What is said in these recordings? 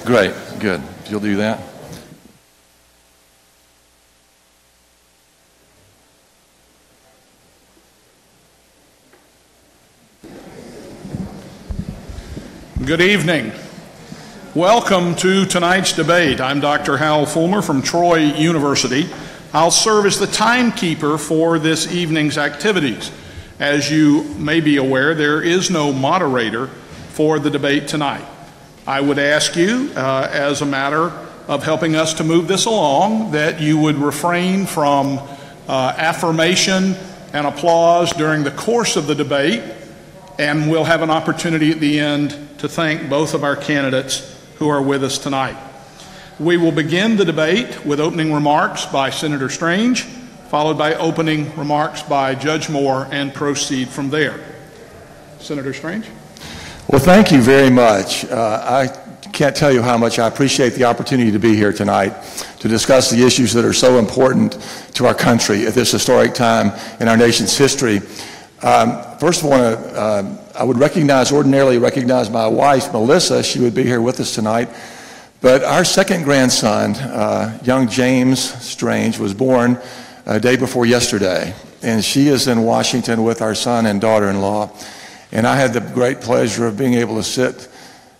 Great, good. If you'll do that. Good evening. Welcome to tonight's debate. I'm Dr. Hal Fulmer from Troy University. I'll serve as the timekeeper for this evening's activities. As you may be aware, there is no moderator for the debate tonight. I would ask you, as a matter of helping us to move this along, that you would refrain from affirmation and applause during the course of the debate, and we'll have an opportunity at the end to thank both of our candidates who are with us tonight. We will begin the debate with opening remarks by Senator Strange, followed by opening remarks by Judge Moore, and proceed from there. Senator Strange? Well, thank you very much. I can't tell you how much I appreciate the opportunity to be here tonight to discuss the issues that are so important to our country at this historic time in our nation's history. First of all, I would ordinarily recognize my wife, Melissa. She would be here with us tonight. But our second grandson, young James Strange, was born a day before yesterday. And she is in Washington with our son and daughter-in-law. And I had the great pleasure of being able to sit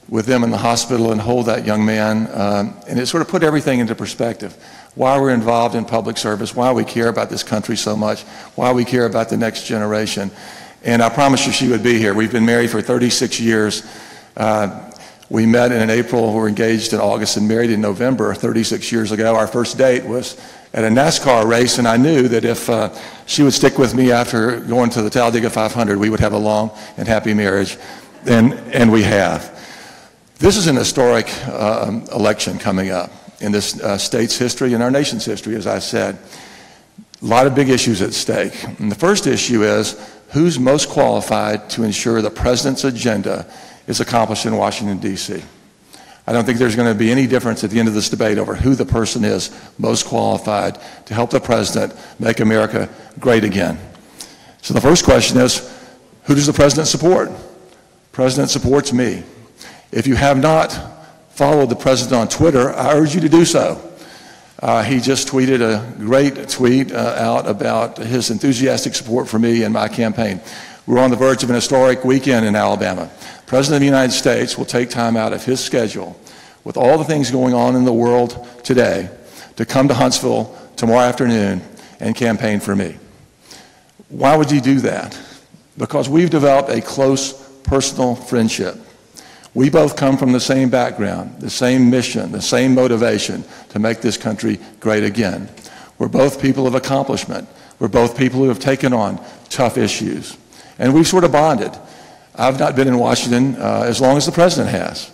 with them in the hospital and hold that young man. And it sort of put everything into perspective. Why we're involved in public service, why we care about this country so much, why we care about the next generation. And I promise you she would be here. We've been married for 36 years. We met in April, we were engaged in August and married in November 36 years ago. Our first date was at a NASCAR race, and I knew that if she would stick with me after going to the Talladega 500, we would have a long and happy marriage, and we have. This is an historic election coming up in this state's history and our nation's history, as I said. A lot of big issues at stake. And the first issue is who's most qualified to ensure the president's agenda is accomplished in Washington, D.C. I don't think there's going to be any difference at the end of this debate over who the person is most qualified to help the president make America great again. So the first question is, who does the president support? The president supports me. If you have not followed the president on Twitter, I urge you to do so. He just tweeted a great tweet out about his enthusiastic support for me and my campaign. We're on the verge of an historic weekend in Alabama. The President of the United States will take time out of his schedule, with all the things going on in the world today, to come to Huntsville tomorrow afternoon and campaign for me. Why would he do that? Because we've developed a close personal friendship. We both come from the same background, the same mission, the same motivation to make this country great again. We're both people of accomplishment. We're both people who have taken on tough issues. And we've sort of bonded. I've not been in Washington as long as the president has.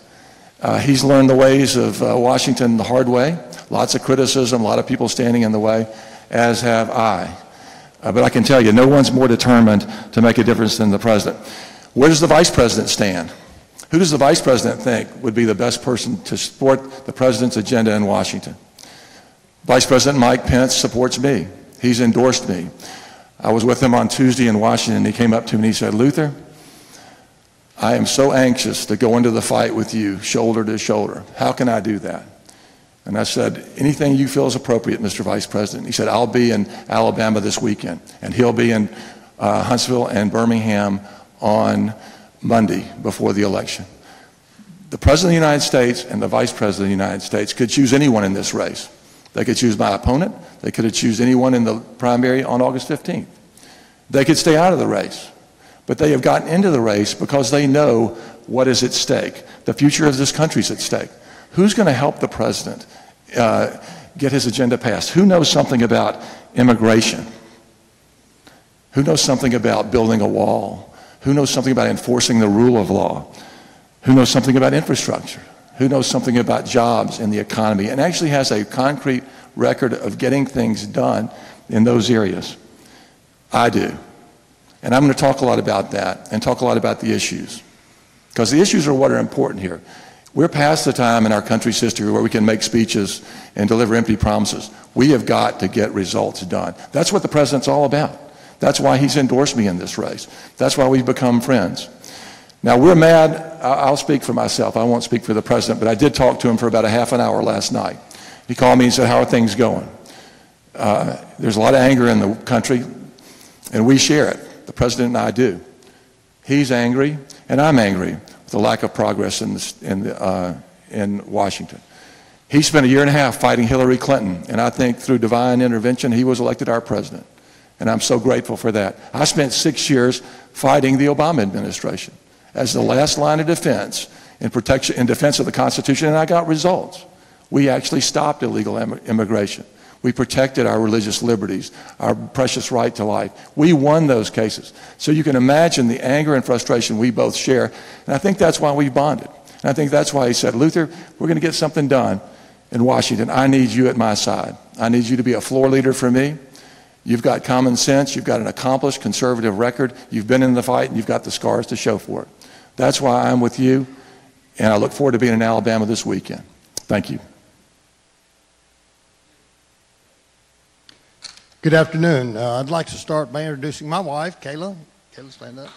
He's learned the ways of Washington the hard way. Lots of criticism, a lot of people standing in the way, as have I. But I can tell you, no one's more determined to make a difference than the president. Where does the vice president stand? Who does the vice president think would be the best person to support the president's agenda in Washington? Vice President Mike Pence supports me. He's endorsed me. I was with him on Tuesday in Washington, and he came up to me and he said, "Luther, I am so anxious to go into the fight with you shoulder to shoulder. How can I do that?" And I said, "Anything you feel is appropriate, Mr. Vice President." He said, "I'll be in Alabama this weekend, and he'll be in Huntsville and Birmingham on Monday before the election." The President of the United States and the Vice President of the United States could choose anyone in this race. They could choose my opponent. They could choose anyone in the primary on August 15th. They could stay out of the race. But they have gotten into the race because they know what is at stake. The future of this country is at stake. Who's going to help the president get his agenda passed? Who knows something about immigration? Who knows something about building a wall? Who knows something about enforcing the rule of law? Who knows something about infrastructure? Who knows something about jobs and the economy and actually has a concrete record of getting things done in those areas? I do. And I'm going to talk a lot about that and talk a lot about the issues, because the issues are what are important here. We're past the time in our country's history where we can make speeches and deliver empty promises. We have got to get results done. That's what the president's all about. That's why he's endorsed me in this race. That's why we've become friends. Now, we're mad. I'll speak for myself. I won't speak for the president, but I did talk to him for about a half an hour last night. He called me and said, how are things going? There's a lot of anger in the country, and we share it. The president and I do. He's angry, and I'm angry with the lack of progress in Washington. He spent a year and a half fighting Hillary Clinton, and I think through divine intervention, he was elected our president. And I'm so grateful for that. I spent 6 years fighting the Obama administration as the last line of defense in defense of the Constitution, and I got results. We actually stopped illegal immigration. We protected our religious liberties, our precious right to life. We won those cases. So you can imagine the anger and frustration we both share, and I think that's why we bonded. And I think that's why he said, Luther, we're going to get something done in Washington. I need you at my side. I need you to be a floor leader for me. You've got common sense. You've got an accomplished conservative record. You've been in the fight, and you've got the scars to show for it. That's why I'm with you, and I look forward to being in Alabama this weekend. Thank you. Good afternoon. I'd like to start by introducing my wife, Kayla. Kayla, stand up.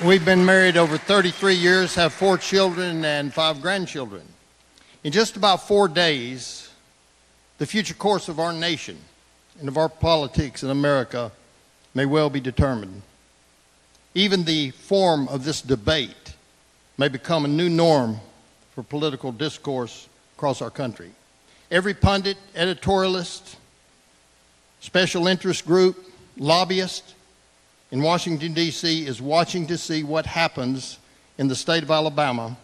We've been married over 33 years, have 4 children and 5 grandchildren. In just about 4 days, the future course of our nation and of our politics in America may well be determined. Even the form of this debate may become a new norm for political discourse across our country. Every pundit, editorialist, special interest group, lobbyist in Washington, D.C. is watching to see what happens in the state of Alabama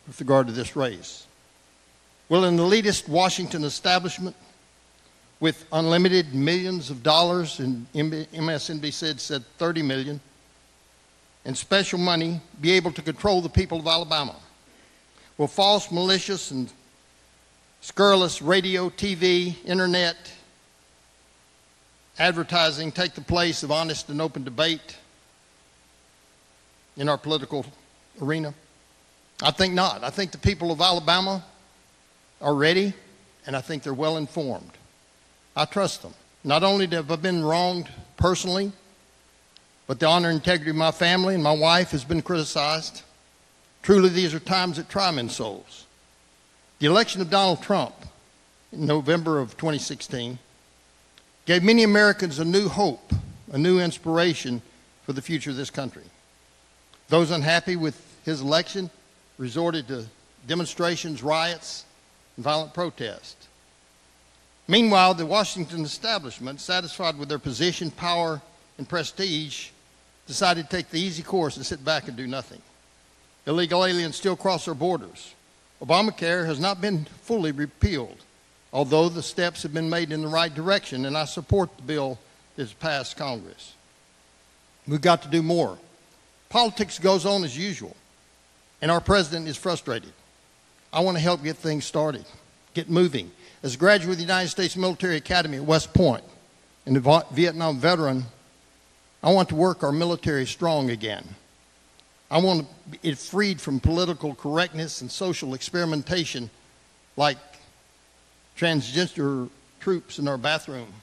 with regard to this race. Will an elitist Washington establishment with unlimited millions of dollars, and MSNBC said 30 million, and special money be able to control the people of Alabama? Will false, malicious, and scurrilous radio, TV, internet advertising take the place of honest and open debate in our political arena? I think not. I think the people of Alabama are ready, and I think they're well informed. I trust them. Not only have I been wronged personally, but the honor and integrity of my family and my wife has been criticized. Truly, these are times that try men's souls. The election of Donald Trump in November of 2016 gave many Americans a new hope, a new inspiration for the future of this country. Those unhappy with his election resorted to demonstrations, riots, and violent protest. Meanwhile, the Washington establishment, satisfied with their position, power, and prestige, decided to take the easy course and sit back and do nothing. Illegal aliens still cross our borders. Obamacare has not been fully repealed, although the steps have been made in the right direction, and I support the bill that has passed Congress. We've got to do more. Politics goes on as usual, and our president is frustrated. I want to help get things started, get moving. As a graduate of the United States Military Academy at West Point and a Vietnam veteran, I want to work our military strong again. I want it freed from political correctness and social experimentation like transgender troops in our bathroom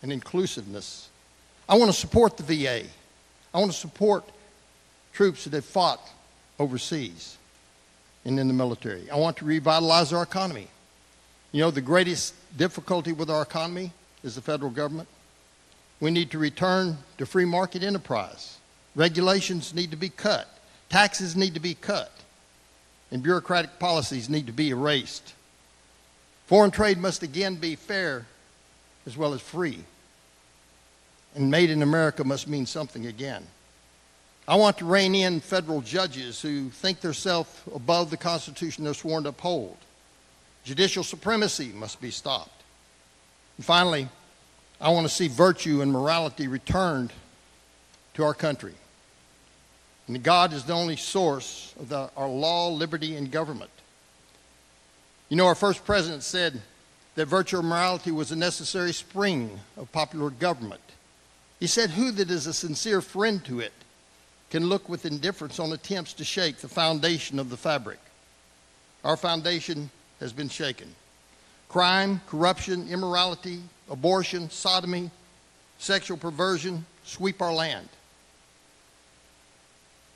and inclusiveness. I want to support the VA. I want to support troops that have fought overseas and in the military. I want to revitalize our economy. You know, the greatest difficulty with our economy is the federal government. We need to return to free market enterprise. Regulations need to be cut. Taxes need to be cut. And bureaucratic policies need to be erased. Foreign trade must again be fair as well as free. And made in America must mean something again. I want to rein in federal judges who think themselves above the Constitution they're sworn to uphold. Judicial supremacy must be stopped. And finally, I want to see virtue and morality returned to our country. And God is the only source of our law, liberty, and government. You know, our first president said that virtue or morality was a necessary spring of popular government. He said, "Who that is a sincere friend to it can look with indifference on attempts to shake the foundation of the fabric?" Our foundation has been shaken. Crime, corruption, immorality, abortion, sodomy, sexual perversion sweep our land.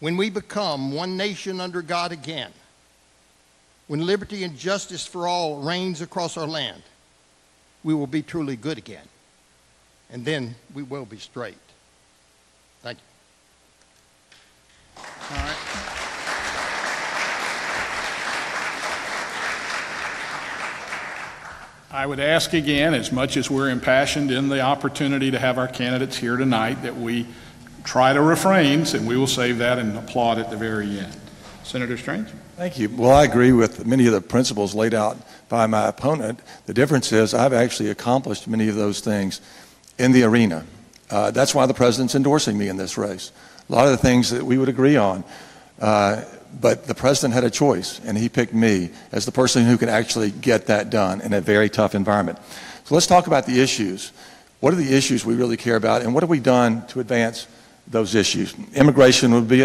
when we become one nation under God again, when liberty and justice for all reigns across our land, we will be truly good again. And then we will be straight. Thank you. All right. I would ask again, as much as we're impassioned in the opportunity to have our candidates here tonight, that we try to refrain, and we will save that and applaud at the very end. Senator Strange? Thank you. Well, I agree with many of the principles laid out by my opponent. The difference is I've actually accomplished many of those things in the arena. That's why the president's endorsing me in this race. A lot of the things that we would agree on, but the president had a choice, and he picked me as the person who could actually get that done in a very tough environment. So let's talk about the issues. What are the issues we really care about, and what have we done to advance those issues? Immigration would be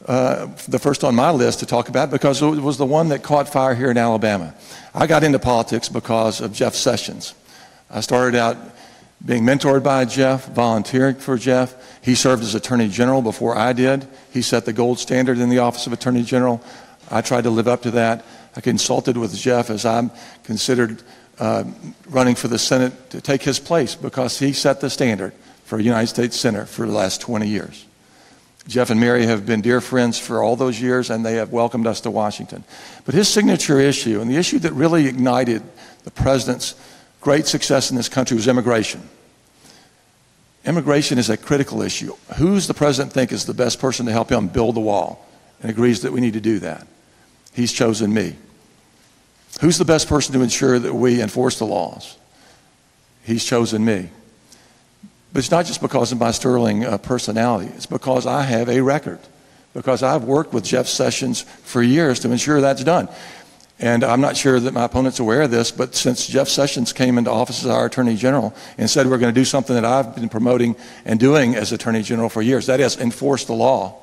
the first on my list to talk about because it was the one that caught fire here in Alabama. I got into politics because of Jeff Sessions. I started out being mentored by Jeff, volunteering for Jeff. He served as Attorney General before I did. He set the gold standard in the Office of Attorney General. I tried to live up to that. I consulted with Jeff as I'm considered running for the Senate to take his place because he set the standard for a United States Senator for the last 20 years. Jeff and Mary have been dear friends for all those years, and they have welcomed us to Washington. But his signature issue, and the issue that really ignited the president's great success in this country, was immigration. Immigration is a critical issue. Who's the president think is the best person to help him build the wall and agrees that we need to do that? He's chosen me. Who's the best person to ensure that we enforce the laws? He's chosen me. But it's not just because of my sterling personality. It's because I have a record, because I've worked with Jeff Sessions for years to ensure that's done. And I'm not sure that my opponent's aware of this, but since Jeff Sessions came into office as our Attorney General and said we're going to do something that I've been promoting and doing as Attorney General for years, that is, enforce the law.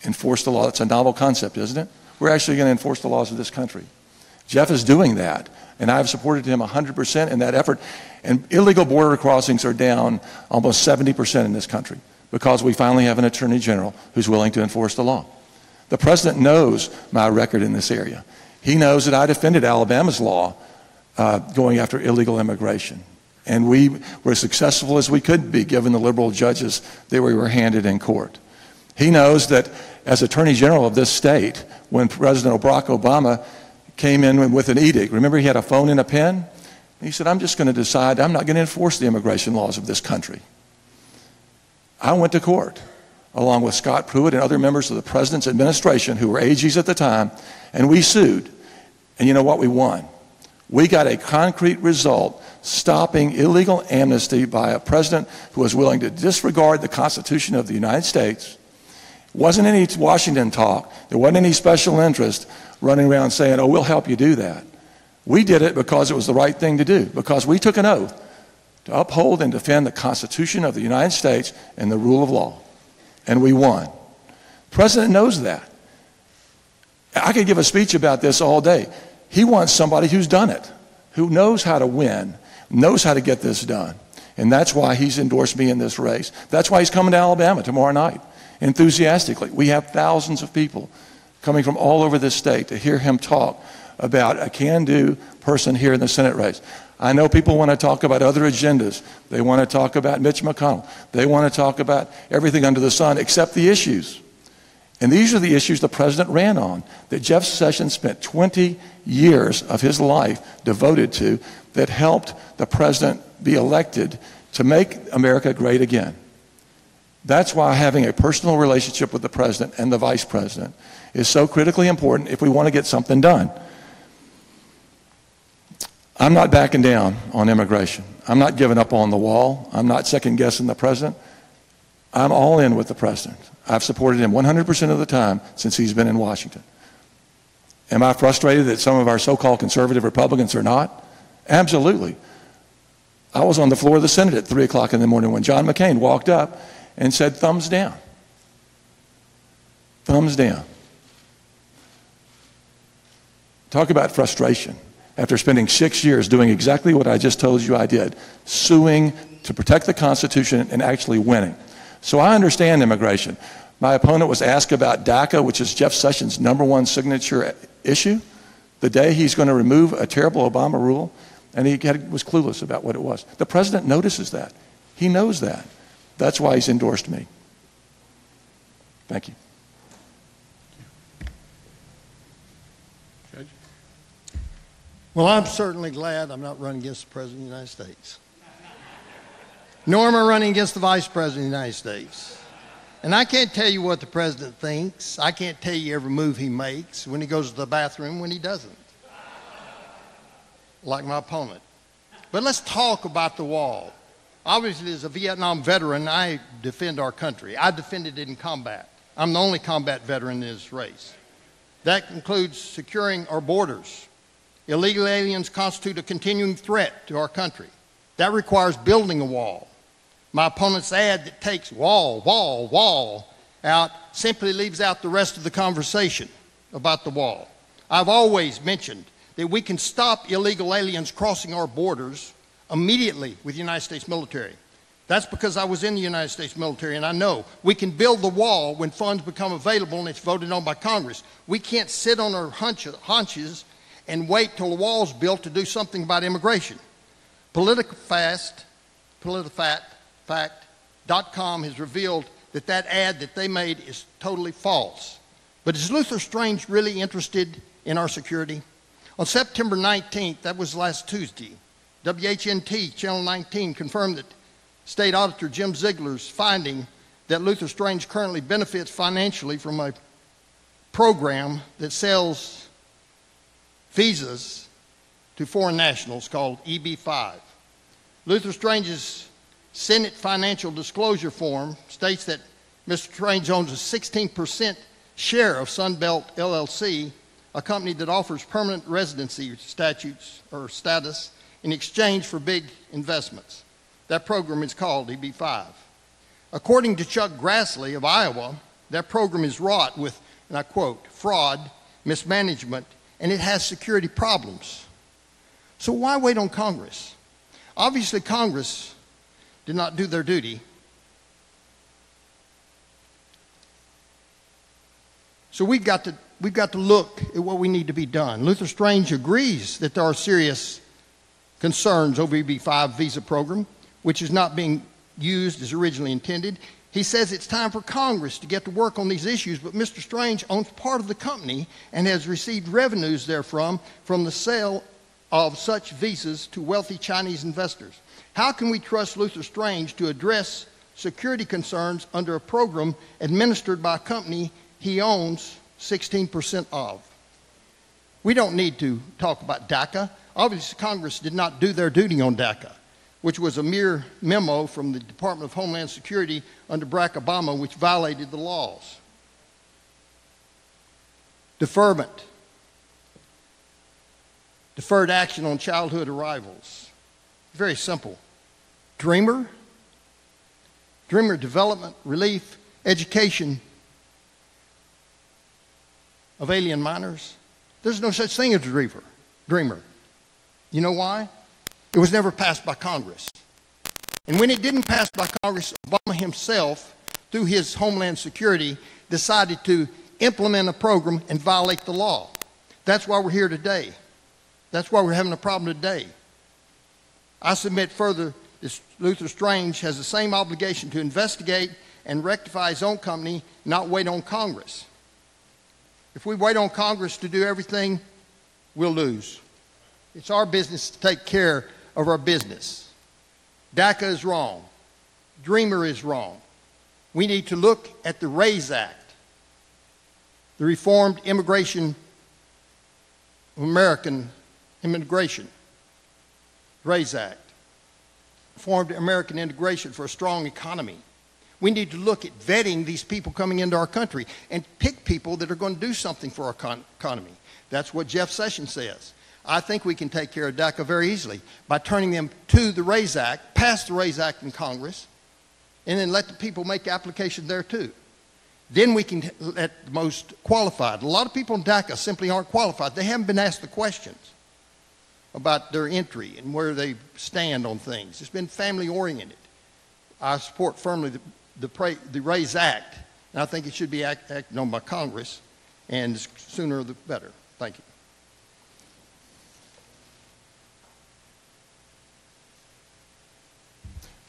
Enforce the law. That's a novel concept, isn't it? We're actually going to enforce the laws of this country. Jeff is doing that, and I've supported him 100% in that effort. And illegal border crossings are down almost 70% in this country because we finally have an Attorney General who's willing to enforce the law. The president knows my record in this area. He knows that I defended Alabama's law going after illegal immigration. And we were as successful as we could be given the liberal judges that we were handed in court. He knows that as Attorney General of this state, when President Barack Obama came in with an edict, remember he had a phone and a pen? He said, I'm just going to decide I'm not going to enforce the immigration laws of this country. I went to court along with Scott Pruitt and other members of the president's administration who were AGs at the time, and we sued. And you know what? We won. We got a concrete result stopping illegal amnesty by a president who was willing to disregard the Constitution of the United States. It wasn't any Washington talk. There wasn't any special interest running around saying, oh, we'll help you do that. We did it because it was the right thing to do, because we took an oath to uphold and defend the Constitution of the United States and the rule of law. And we won. The president knows that. I could give a speech about this all day. He wants somebody who's done it, who knows how to win, knows how to get this done. And that's why he's endorsed me in this race. That's why he's coming to Alabama tomorrow night, enthusiastically. We have thousands of people coming from all over this state to hear him talk about a can-do person here in the Senate race. I know people want to talk about other agendas. They want to talk about Mitch McConnell. They want to talk about everything under the sun except the issues. And these are the issues the president ran on, that Jeff Sessions spent 20 years of his life devoted to, that helped the president be elected to make America great again. That's why having a personal relationship with the president and the vice president is so critically important if we want to get something done. I'm not backing down on immigration. I'm not giving up on the wall. I'm not second-guessing the president. I'm all in with the president. I've supported him 100% of the time since he's been in Washington. Am I frustrated that some of our so-called conservative Republicans are not? Absolutely. I was on the floor of the Senate at 3 o'clock in the morning when John McCain walked up and said, thumbs down. Thumbs down. Talk about frustration. After spending 6 years doing exactly what I just told you I did, suing to protect the Constitution and actually winning. So I understand immigration, My opponent was asked about Daca, which is Jeff Sessions' #1 signature issue, the day he's going to remove a terrible Obama rule, and he was clueless about what it was. The president notices that. He knows that. That's why he's endorsed me. Thank you. Judge? Well, I'm certainly glad I'm not running against the President of the United States. Nor am I running against the Vice President of the United States. And I can't tell you what the President thinks. I can't tell you every move he makes, when he goes to the bathroom, when he doesn't. Like my opponent. But let's talk about the wall. Obviously, as a Vietnam veteran, I defend our country. I defended it in combat. I'm the only combat veteran in this race. That includes securing our borders. Illegal aliens constitute a continuing threat to our country. That requires building a wall. My opponent's ad that takes wall, wall, wall out simply leaves out the rest of the conversation about the wall. I've always mentioned that we can stop illegal aliens crossing our borders immediately with the United States military. That's because I was in the United States military, and I know we can build the wall when funds become available and it's voted on by Congress. We can't sit on our haunches and wait till the wall's built to do something about immigration. PolitiFact.com has revealed that that ad that they made is totally false. But is Luther Strange really interested in our security? On September 19th, that was last Tuesday, WHNT Channel 19 confirmed that State Auditor Jim Ziegler's finding that Luther Strange currently benefits financially from a program that sells visas to foreign nationals called EB-5. Luther Strange's Senate financial disclosure form states that Mr. Strange owns a 16% share of Sunbelt LLC, a company that offers permanent residency status in exchange for big investments. That program is called EB-5. According to Chuck Grassley of Iowa, that program is wrought with, and I quote, fraud, mismanagement, and it has security problems. So why wait on Congress? Obviously, Congress did not do their duty. So we've got to look at what we need to be done. Luther Strange agrees that there are serious concerns over EB-5 visa program, which is not being used as originally intended. He says it's time for Congress to get to work on these issues, but Mr. Strange owns part of the company and has received revenues therefrom from the sale of such visas to wealthy Chinese investors. How can we trust Luther Strange to address security concerns under a program administered by a company he owns 16% of? We don't need to talk about Daca. Obviously, Congress did not do their duty on Daca, which was a mere memo from the Department of Homeland Security under Barack Obama, which violated the laws. Deferment. Deferred action on childhood arrivals. Very simple. Dreamer development, relief, education of alien minors. There's no such thing as a dreamer. You know why? It was never passed by Congress. And when it didn't pass by Congress, Obama himself, through his Homeland Security, decided to implement a program and violate the law. That's why we're here today. That's why we're having a problem today. I submit further that Luther Strange has the same obligation to investigate and rectify his own company, not wait on Congress. If we wait on Congress to do everything, we'll lose. It's our business to take care of our business. Daca is wrong. Dreamer is wrong. We need to look at the RAISE Act, the Reformed Immigration American Immigration, RAISE Act, Reformed American Integration for a Strong Economy. We need to look at vetting these people coming into our country and pick people that are going to do something for our economy. That's what Jeff Sessions says. I think we can take care of Daca very easily by turning them to the RAISE Act, pass the RAISE Act in Congress, and then let the people make application there too. Then we can let the most qualified. A lot of people in Daca simply aren't qualified. They haven't been asked the questions about their entry and where they stand on things. It's been family oriented. I support firmly the RAISE Act And I think it should be acted on by Congress, and the sooner the better. Thank you.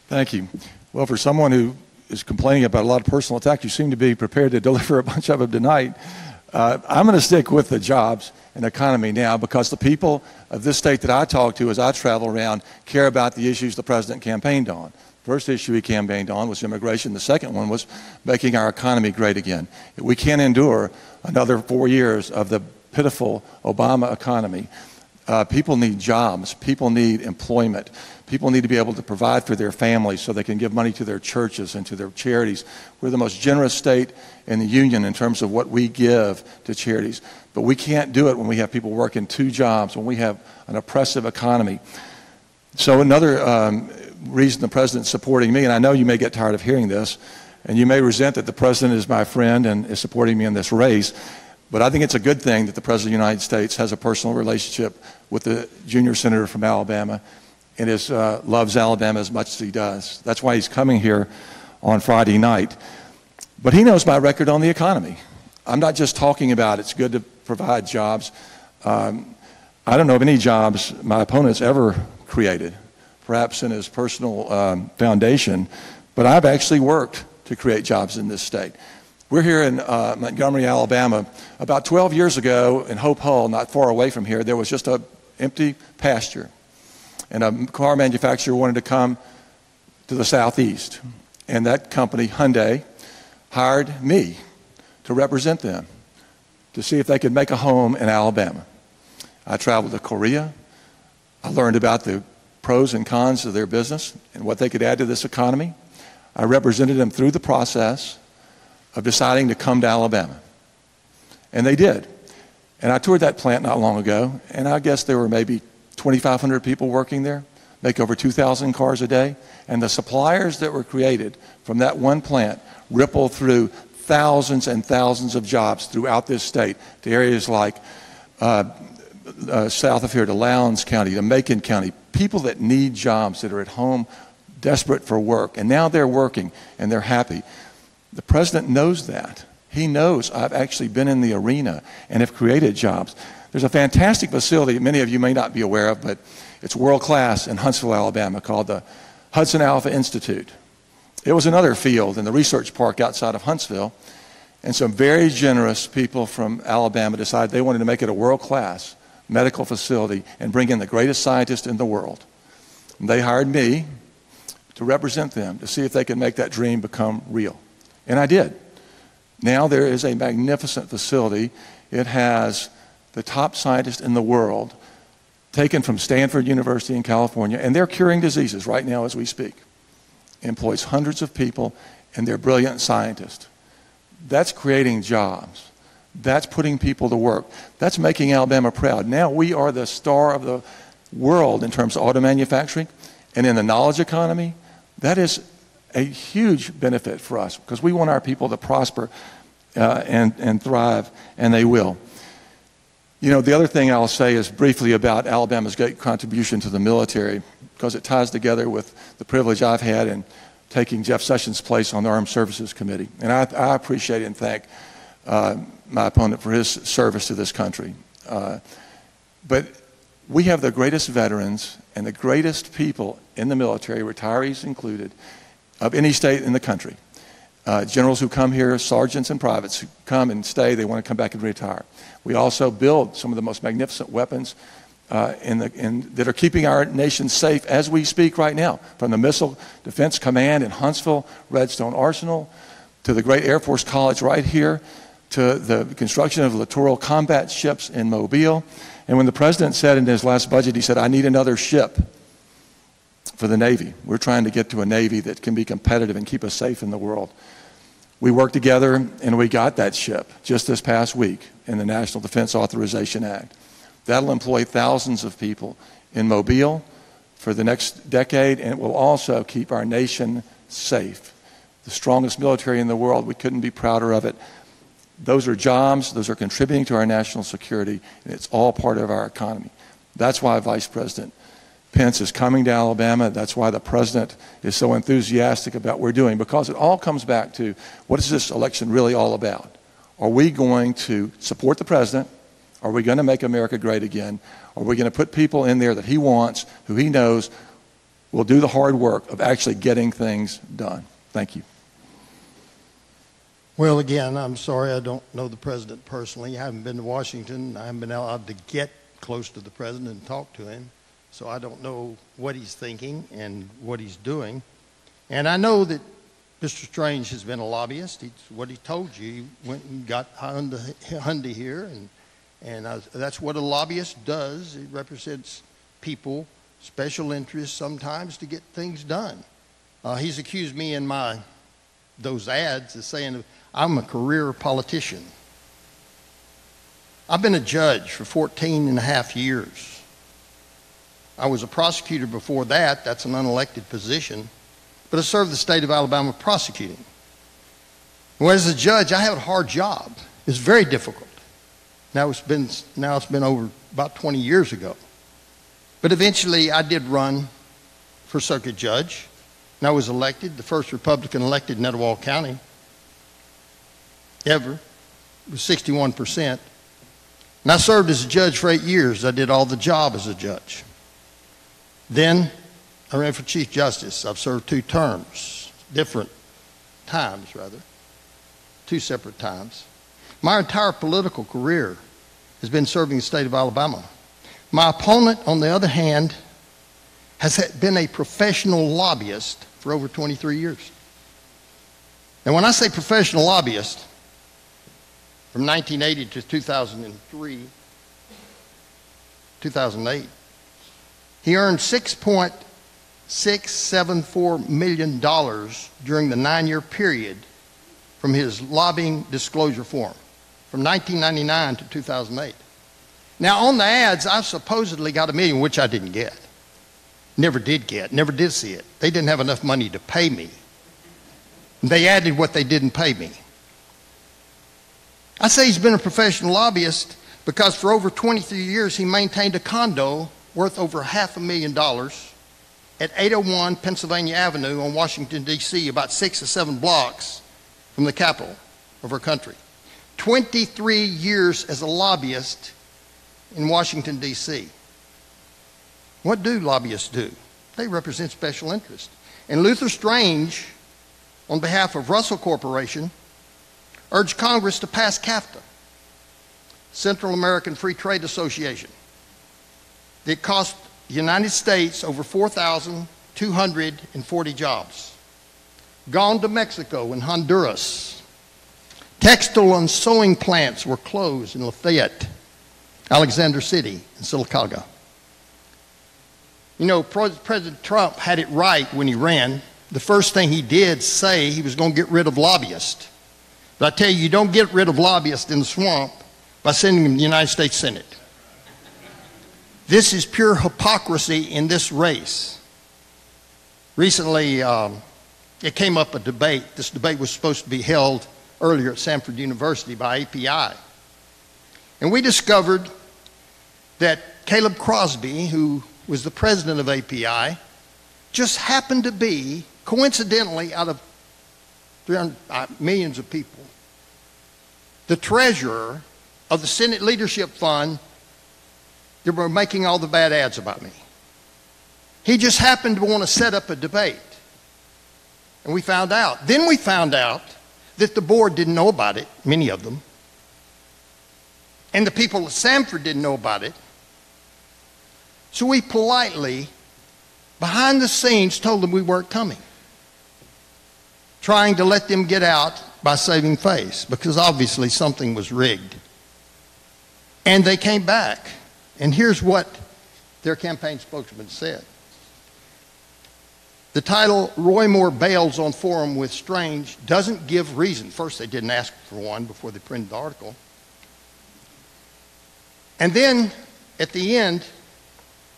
Thank you. Well, for someone who is complaining about a lot of personal attacks, you seem to be prepared to deliver a bunch of them tonight. I'm going to stick with the jobs and economy now, because the people of this state that I talk to as I travel around care about the issues the president campaigned on. First issue he campaigned on was immigration. The second one was making our economy great again. We can't endure another 4 years of the pitiful Obama economy. People need jobs. People need employment. People need to be able to provide for their families so they can give money to their churches and to their charities. We're the most generous state in the union in terms of what we give to charities. But we can't do it when we have people working 2 jobs, when we have an oppressive economy. So another reason the president's supporting me, and I know you may get tired of hearing this, and you may resent that the president is my friend and is supporting me in this race, but I think it's a good thing that the president of the United States has a personal relationship with the junior senator from Alabama, and loves Alabama as much as he does. That's why he's coming here on Friday night. But he knows my record on the economy. I'm not just talking about it's good to provide jobs. I don't know of any jobs my opponent's ever created, perhaps in his personal foundation, but I've actually worked to create jobs in this state. We're here in Montgomery, Alabama. About 12 years ago in Hope Hull, not far away from here, there was just an empty pasture. And a car manufacturer wanted to come to the southeast. And that company, Hyundai, hired me to represent them, to see if they could make a home in Alabama. I traveled to Korea. I learned about the pros and cons of their business and what they could add to this economy. I represented them through the process of deciding to come to Alabama. And they did. And I toured that plant not long ago, and I guess there were maybe 2,500 people working there, make over 2,000 cars a day. And the suppliers that were created from that one plant ripple through thousands and thousands of jobs throughout this state to areas like south of here, to Lowndes County, to Macon County, people that need jobs, that are at home desperate for work. And now they're working and they're happy. The president knows that. He knows I've actually been in the arena and have created jobs. There's a fantastic facility many of you may not be aware of, but it's world-class in Huntsville, Alabama, called the Hudson Alpha Institute. It was another field in the research park outside of Huntsville, and some very generous people from Alabama decided they wanted to make it a world-class medical facility and bring in the greatest scientists in the world. And they hired me to represent them, to see if they could make that dream become real. And I did. Now there is a magnificent facility. It has the top scientists in the world, taken from Stanford University in California, and they're curing diseases right now as we speak. It employs hundreds of people, and they're brilliant scientists. That's creating jobs. That's putting people to work. That's making Alabama proud. Now we are the star of the world in terms of auto manufacturing, and in the knowledge economy. That is a huge benefit for us, because we want our people to prosper and thrive, and they will. You know, the other thing I'll say is briefly about Alabama's great contribution to the military, because it ties together with the privilege I've had in taking Jeff Sessions' place on the Armed Services Committee. And I appreciate and thank my opponent for his service to this country. But we have the greatest veterans and the greatest people in the military, retirees included, of any state in the country. Generals who come here, sergeants and privates who come and stay, they want to come back and retire. We also build some of the most magnificent weapons that are keeping our nation safe as we speak right now, from the Missile Defense Command in Huntsville, Redstone Arsenal, to the great Air Force College right here, to the construction of littoral combat ships in Mobile. And when the president said in his last budget, he said, I need another ship for the Navy. We're trying to get to a Navy that can be competitive and keep us safe in the world. We worked together and we got that ship just this past week in the National Defense Authorization Act. That'll employ thousands of people in Mobile for the next decade, and it will also keep our nation safe. The strongest military in the world, we couldn't be prouder of it. Those are jobs, those are contributing to our national security, and it's all part of our economy. That's why Vice President Pence is coming to Alabama. That's why the president is so enthusiastic about what we're doing, because it all comes back to, what is this election really all about? Are we going to support the president? Are we going to make America great again? Are we going to put people in there that he wants, who he knows will do the hard work of actually getting things done? Thank you. Well, again, I'm sorry I don't know the president personally. I haven't been to Washington. I haven't been allowed to get close to the president and talk to him. So I don't know what he's thinking and what he's doing. And I know that Mr. Strange has been a lobbyist. It's what he told you. He went and got Hyundai here, and that's what a lobbyist does. It represents people, special interests sometimes, to get things done. He's accused me in those ads of saying I'm a career politician. I've been a judge for 14 and a half years. I was a prosecutor before that. That's an unelected position. But I served the state of Alabama prosecuting. Well, as a judge, I have a hard job. It's very difficult. Now it's been over about 20 years ago. But eventually I did run for circuit judge, and I was elected, the first Republican elected in Etowah County ever. It was 61%. And I served as a judge for 8 years. I did all the job as a judge. Then I ran for Chief Justice. I've served 2 terms, different times rather, 2 separate times. My entire political career has been serving the state of Alabama. My opponent, on the other hand, has been a professional lobbyist for over 23 years. And when I say professional lobbyist, from 1980 to 2008, he earned $6.674 million during the 9-year period from his lobbying disclosure form, from 1999 to 2008. Now, on the ads, I supposedly got $1 million, which I didn't get. Never did see it. They didn't have enough money to pay me. They added what they didn't pay me. I say he's been a professional lobbyist because for over 23 years he maintained a condo worth over $500,000 at 801 Pennsylvania Avenue on Washington, D.C., about 6 or 7 blocks from the capital of our country. 23 years as a lobbyist in Washington, D.C. What do lobbyists do? They represent special interests. And Luther Strange, on behalf of Russell Corporation, urged Congress to pass CAFTA, Central American Free Trade Association. It cost the United States over 4,240 jobs. Gone to Mexico and Honduras. Textile and sewing plants were closed in Lafayette, Alexander City, and Sylacauga. You know, President Trump had it right when he ran. The first thing he did say he was going to get rid of lobbyists. But I tell you don't get rid of lobbyists in the swamp by sending them to the United States Senate. This is pure hypocrisy in this race. Recently, it came up a debate. This debate was supposed to be held earlier at Samford University by API. And we discovered that Caleb Crosby, who was the president of API, just happened to be, coincidentally, out of millions of people, the treasurer of the Senate Leadership Fund that were making all the bad ads about me. He just happened to want to set up a debate. And we found out. Then we found out that the board didn't know about it, many of them. And the people at Samford didn't know about it. So we politely, behind the scenes, told them we weren't coming, trying to let them get out by saving face, because obviously something was rigged. And they came back. And here's what their campaign spokesman said. The title, Roy Moore Bails on Forum with Strange, doesn't give reason. First, they didn't ask for one before they printed the article. And then, at the end,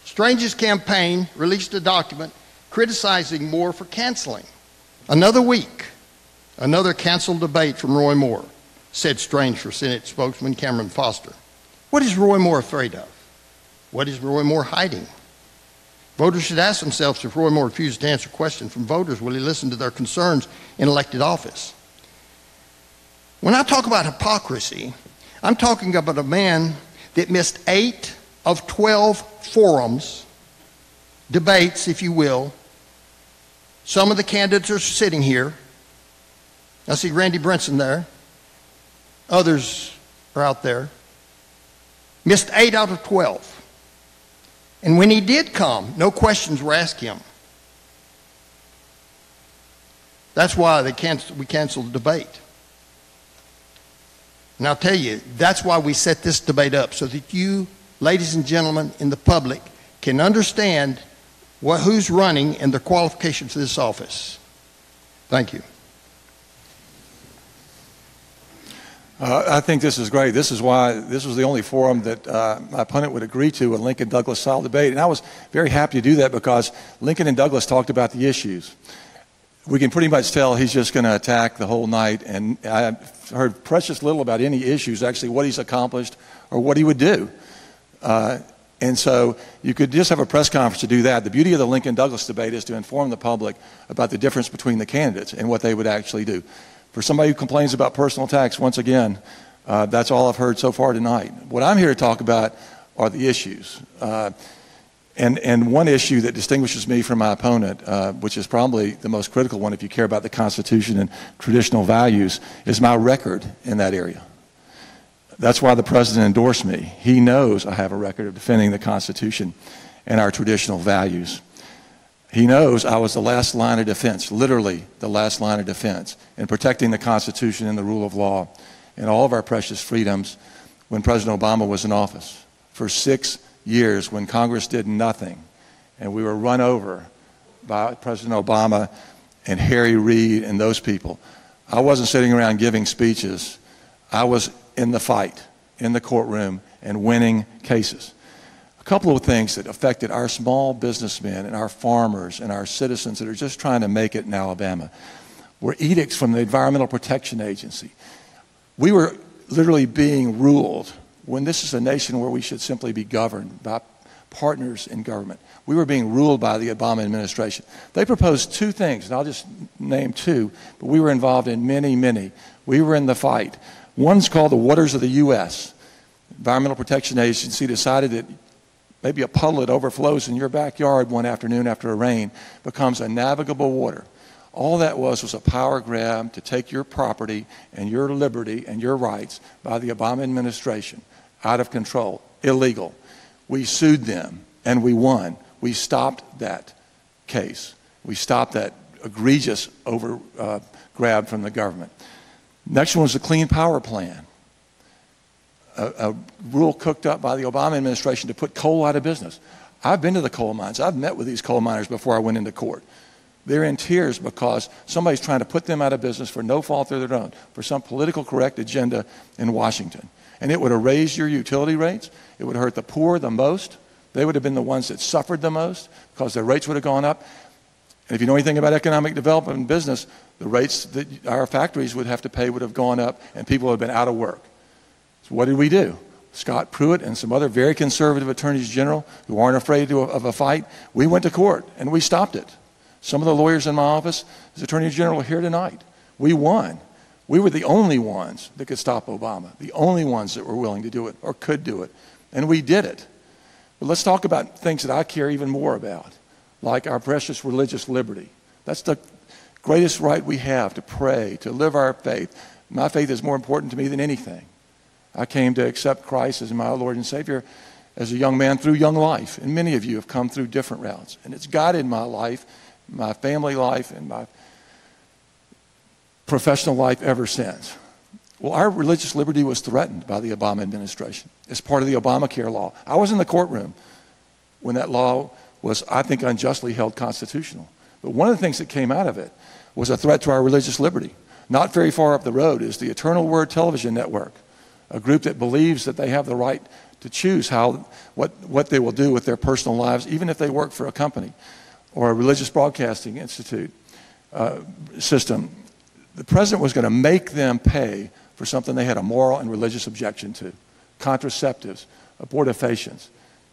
Strange's campaign released a document criticizing Moore for canceling. Another week, another canceled debate from Roy Moore, said Strange for Senate spokesman Cameron Foster. What is Roy Moore afraid of? What is Roy Moore hiding? Voters should ask themselves, if Roy Moore refuses to answer questions from voters, will he listen to their concerns in elected office? When I talk about hypocrisy, I'm talking about a man that missed 8 of 12 forums, debates, if you will. Some of the candidates are sitting here. I see Randy Brinson there. Others are out there. Missed 8 out of 12. And when he did come, no questions were asked him. That's why we canceled the debate. And I'll tell you, that's why we set this debate up, so that you, ladies and gentlemen in the public, can understand who's running and their qualifications for this office. Thank you. I think this is great. This is why this was the only forum that my opponent would agree to, a Lincoln-Douglas style debate. And I was very happy to do that because Lincoln and Douglas talked about the issues. We can pretty much tell he's just going to attack the whole night. And I heard precious little about any issues, actually what he's accomplished or what he would do. And so you could just have a press conference to do that. The beauty of the Lincoln-Douglas debate is to inform the public about the difference between the candidates and what they would actually do. For somebody who complains about personal attacks, once again, that's all I've heard so far tonight. What I'm here to talk about are the issues. And one issue that distinguishes me from my opponent, which is probably the most critical one if you care about the Constitution and traditional values, is my record in that area. That's why the President endorsed me. He knows I have a record of defending the Constitution and our traditional values. He knows I was the last line of defense, literally the last line of defense, in protecting the Constitution and the rule of law and all of our precious freedoms when President Obama was in office. For 6 years when Congress did nothing and we were run over by President Obama and Harry Reid and those people, I wasn't sitting around giving speeches. I was in the fight, in the courtroom, and winning cases. A couple of things that affected our small businessmen and our farmers and our citizens that are just trying to make it in Alabama were edicts from the Environmental Protection Agency. We were literally being ruled when this is a nation where we should simply be governed by partners in government. We were being ruled by the Obama administration. They proposed 2 things, and I'll just name 2, but we were involved in many, many. We were in the fight. One's called the Waters of the U.S. Environmental Protection Agency decided that maybe a puddle that overflows in your backyard one afternoon after a rain becomes a navigable water. All that was a power grab to take your property and your liberty and your rights by the Obama administration out of control, illegal. We sued them and we won. We stopped that case. We stopped that egregious grab from the government. Next one was the Clean Power Plan. A rule cooked up by the Obama administration to put coal out of business. I've been to the coal mines. I've met with these coal miners before I went into court. They're in tears because somebody's trying to put them out of business for no fault of their own, for some political correct agenda in Washington. And it would have raised your utility rates. It would have hurt the poor the most. They would have been the ones that suffered the most because their rates would have gone up. And if you know anything about economic development and business, the rates that our factories would have to pay would have gone up and people would have been out of work. So what did we do? Scott Pruitt and some other very conservative attorneys general who aren't afraid of a fight, we went to court and we stopped it. Some of the lawyers in my office, as Attorney General, are here tonight. We won. We were the only ones that could stop Obama, the only ones that were willing to do it or could do it. And we did it. But let's talk about things that I care even more about, like our precious religious liberty. That's the greatest right we have, to pray, to live our faith. My faith is more important to me than anything. I came to accept Christ as my Lord and Savior as a young man through young life. And many of you have come through different routes. And it's guided my life, my family life, and my professional life ever since. Well, our religious liberty was threatened by the Obama administration as part of the Obamacare law. I was in the courtroom when that law was, I think, unjustly held constitutional. But one of the things that came out of it was a threat to our religious liberty. Not very far up the road is the Eternal Word Television Network, a group that believes that they have the right to choose what they will do with their personal lives, even if they work for a company or a religious broadcasting institute system. The president was going to make them pay for something they had a moral and religious objection to: contraceptives, abortifacients.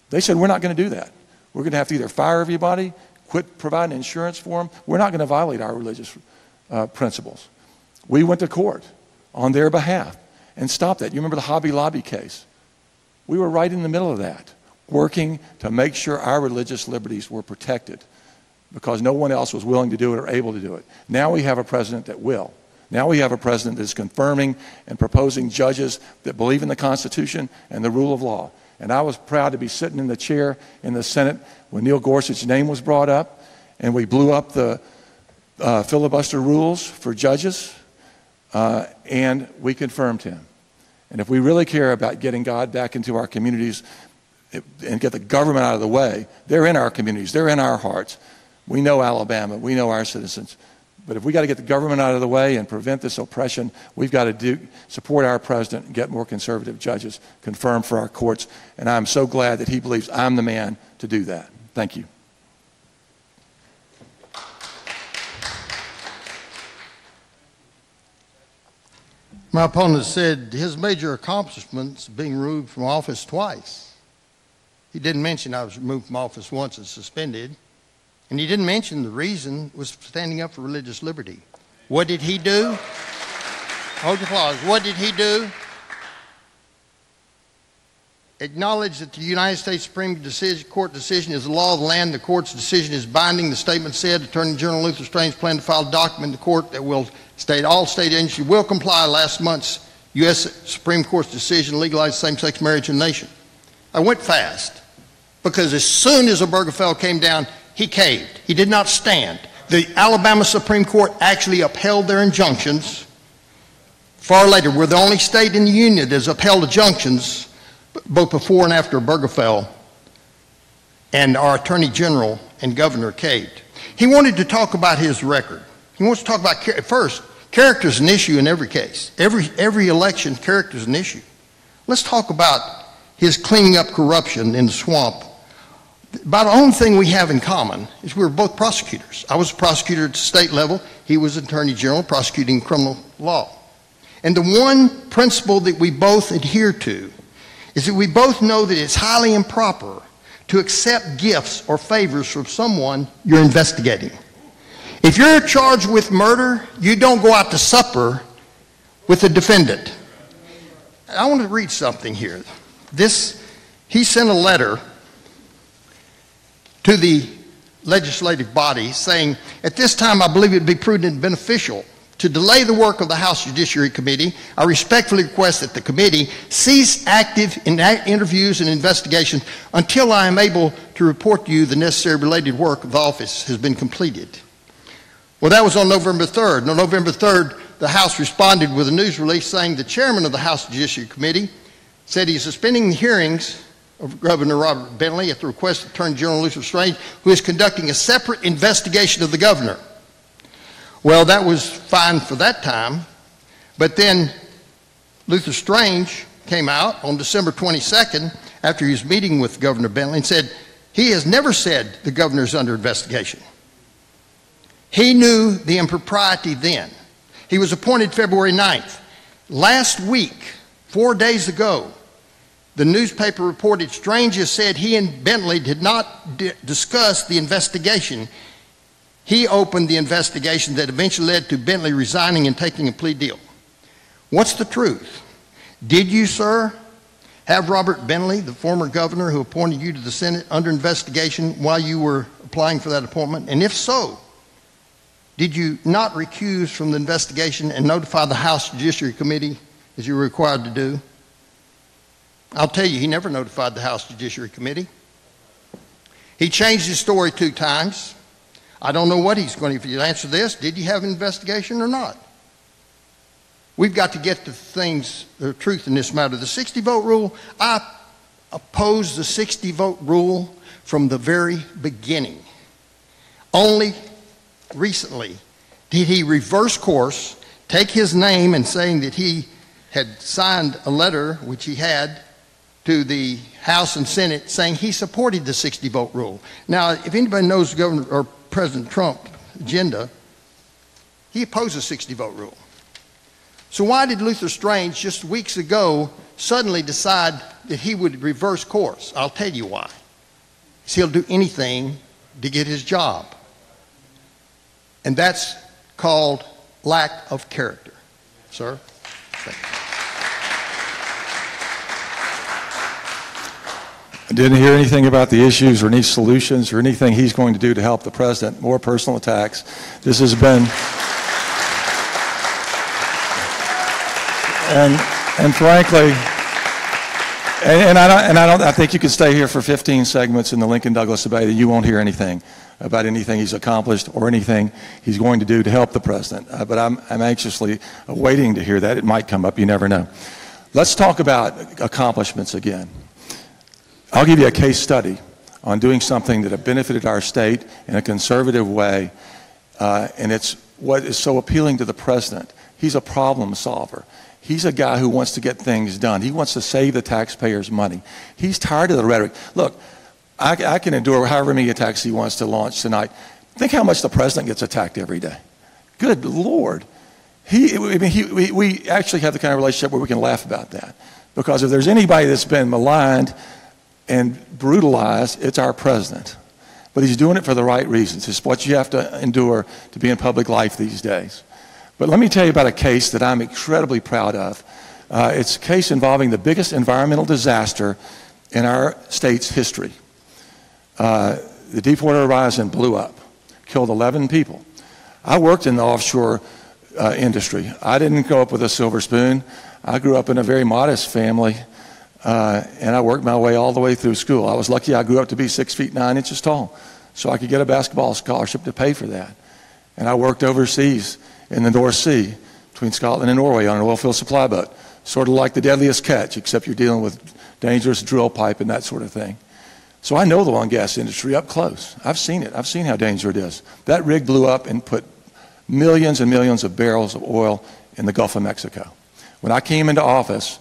They said, we're not going to do that. we're going to have to either fire everybody, quit providing insurance for them. We're not going to violate our religious principles. We went to court on their behalf and stopped that. You remember the Hobby Lobby case? We were right in the middle of that, working to make sure our religious liberties were protected because no one else was willing to do it or able to do it. Now we have a president that will. Now we have a president that is confirming and proposing judges that believe in the Constitution and the rule of law. And I was proud to be sitting in the chair in the Senate when Neil Gorsuch's name was brought up, and we blew up the filibuster rules for judges, and we confirmed him. And if we really care about getting God back into our communities and get the government out of the way, they're in our communities, they're in our hearts. We know Alabama, we know our citizens. But if we got to get the government out of the way and prevent this oppression, we've got to support our president and get more conservative judges confirmed for our courts. And I'm so glad that he believes I'm the man to do that. Thank you. My opponent said his major accomplishments being removed from office twice. He didn't mention I was removed from office once and suspended. And he didn't mention the reason was standing up for religious liberty. What did he do? Hold your applause. What did he do? Acknowledge that the United States Supreme Court decision is the law of the land. The court's decision is binding. The statement said Attorney General Luther Strange planned to file a document in the court that will state all state agencies will comply last month's U.S. Supreme Court's decision to legalize same-sex marriage in the nation. I went fast because as soon as Obergefell came down, he caved. He did not stand. The Alabama Supreme Court actually upheld their injunctions. Far later, we're the only state in the union that has upheld injunctions both before and after Obergefell, and our Attorney General and Governor caved. He wanted to talk about his record. He wants to talk about, first, character is an issue in every case. Every election, character is an issue. Let's talk about his cleaning up corruption in the swamp. About the only thing we have in common is we were both prosecutors. I was a prosecutor at the state level. He was Attorney General prosecuting criminal law. And the one principle that we both adhere to is that we both know that it's highly improper to accept gifts or favors from someone you're investigating. If you're charged with murder, you don't go out to supper with the defendant. I want to read something here. He sent a letter to the legislative body saying, at this time I believe it would be prudent and beneficial to delay the work of the House Judiciary Committee. I respectfully request that the committee cease active interviews and investigations until I am able to report to you the necessary related work of the office has been completed. Well, that was on November 3rd. On November 3rd, the House responded with a news release saying the chairman of the House Judiciary Committee said he's suspending the hearings of Governor Robert Bentley at the request of Attorney General Luther Strange, who is conducting a separate investigation of the governor. Well, that was fine for that time, but then Luther Strange came out on December 22nd after he was meeting with Governor Bentley and said he has never said the governor is under investigation. He knew the impropriety then. He was appointed February 9th. Last week, 4 days ago, the newspaper reported Strange has said he and Bentley did not discuss the investigation. He opened the investigation that eventually led to Bentley resigning and taking a plea deal. What's the truth? Did you, sir, have Robert Bentley, the former governor who appointed you to the Senate, under investigation while you were applying for that appointment? And if so, did you not recuse from the investigation and notify the House Judiciary Committee as you were required to do? I'll tell you, he never notified the House Judiciary Committee. He changed his story 2 times. I don't know what he's going to, if you answer this, did you have an investigation or not? We've got to get the truth in this matter. The 60-vote rule, I oppose the 60-vote rule from the very beginning. Only recently did he reverse course, take his name and saying that he had signed a letter, which he had, to the House and Senate saying he supported the 60-vote rule. Now, if anybody knows Governor or President Trump's agenda, he opposed the 60-vote rule. So why did Luther Strange just weeks ago suddenly decide that he would reverse course? I'll tell you why. is he'll do anything to get his job. And that's called lack of character. Sir? Thank you. I didn't hear anything about the issues or any solutions or anything he's going to do to help the president. More personal attacks. This has been, and frankly, I think you could stay here for 15 segments in the Lincoln Douglas debate and you won't hear anything about anything he's accomplished or anything he's going to do to help the president. But I'm anxiously waiting to hear that. It might come up. You never know. Let's talk about accomplishments again. I'll give you a case study on doing something that have benefited our state in a conservative way, and it's what is so appealing to the president. He's a problem solver. He's a guy who wants to get things done. He wants to save the taxpayers' money. He's tired of the rhetoric. Look, I can endure however many attacks he wants to launch tonight. Think how much the president gets attacked every day. Good Lord. We actually have the kind of relationship where we can laugh about that. Because if there's anybody that's been maligned and brutalized, it's our president. But he's doing it for the right reasons. It's what you have to endure to be in public life these days. But let me tell you about a case that I'm incredibly proud of. It's a case involving the biggest environmental disaster in our state's history. The Deepwater Horizon blew up, killed 11 people. I worked in the offshore industry. I didn't grow up with a silver spoon. I grew up in a very modest family. And I worked my way all the way through school. I was lucky I grew up to be 6 feet 9 inches tall, so I could get a basketball scholarship to pay for that. And I worked overseas in the North Sea between Scotland and Norway on an oil field supply boat, sort of like the Deadliest Catch, except you're dealing with dangerous drill pipe and that sort of thing. So I know the oil and gas industry up close. I've seen it. I've seen how dangerous it is. That rig blew up and put millions and millions of barrels of oil in the Gulf of Mexico. When I came into office,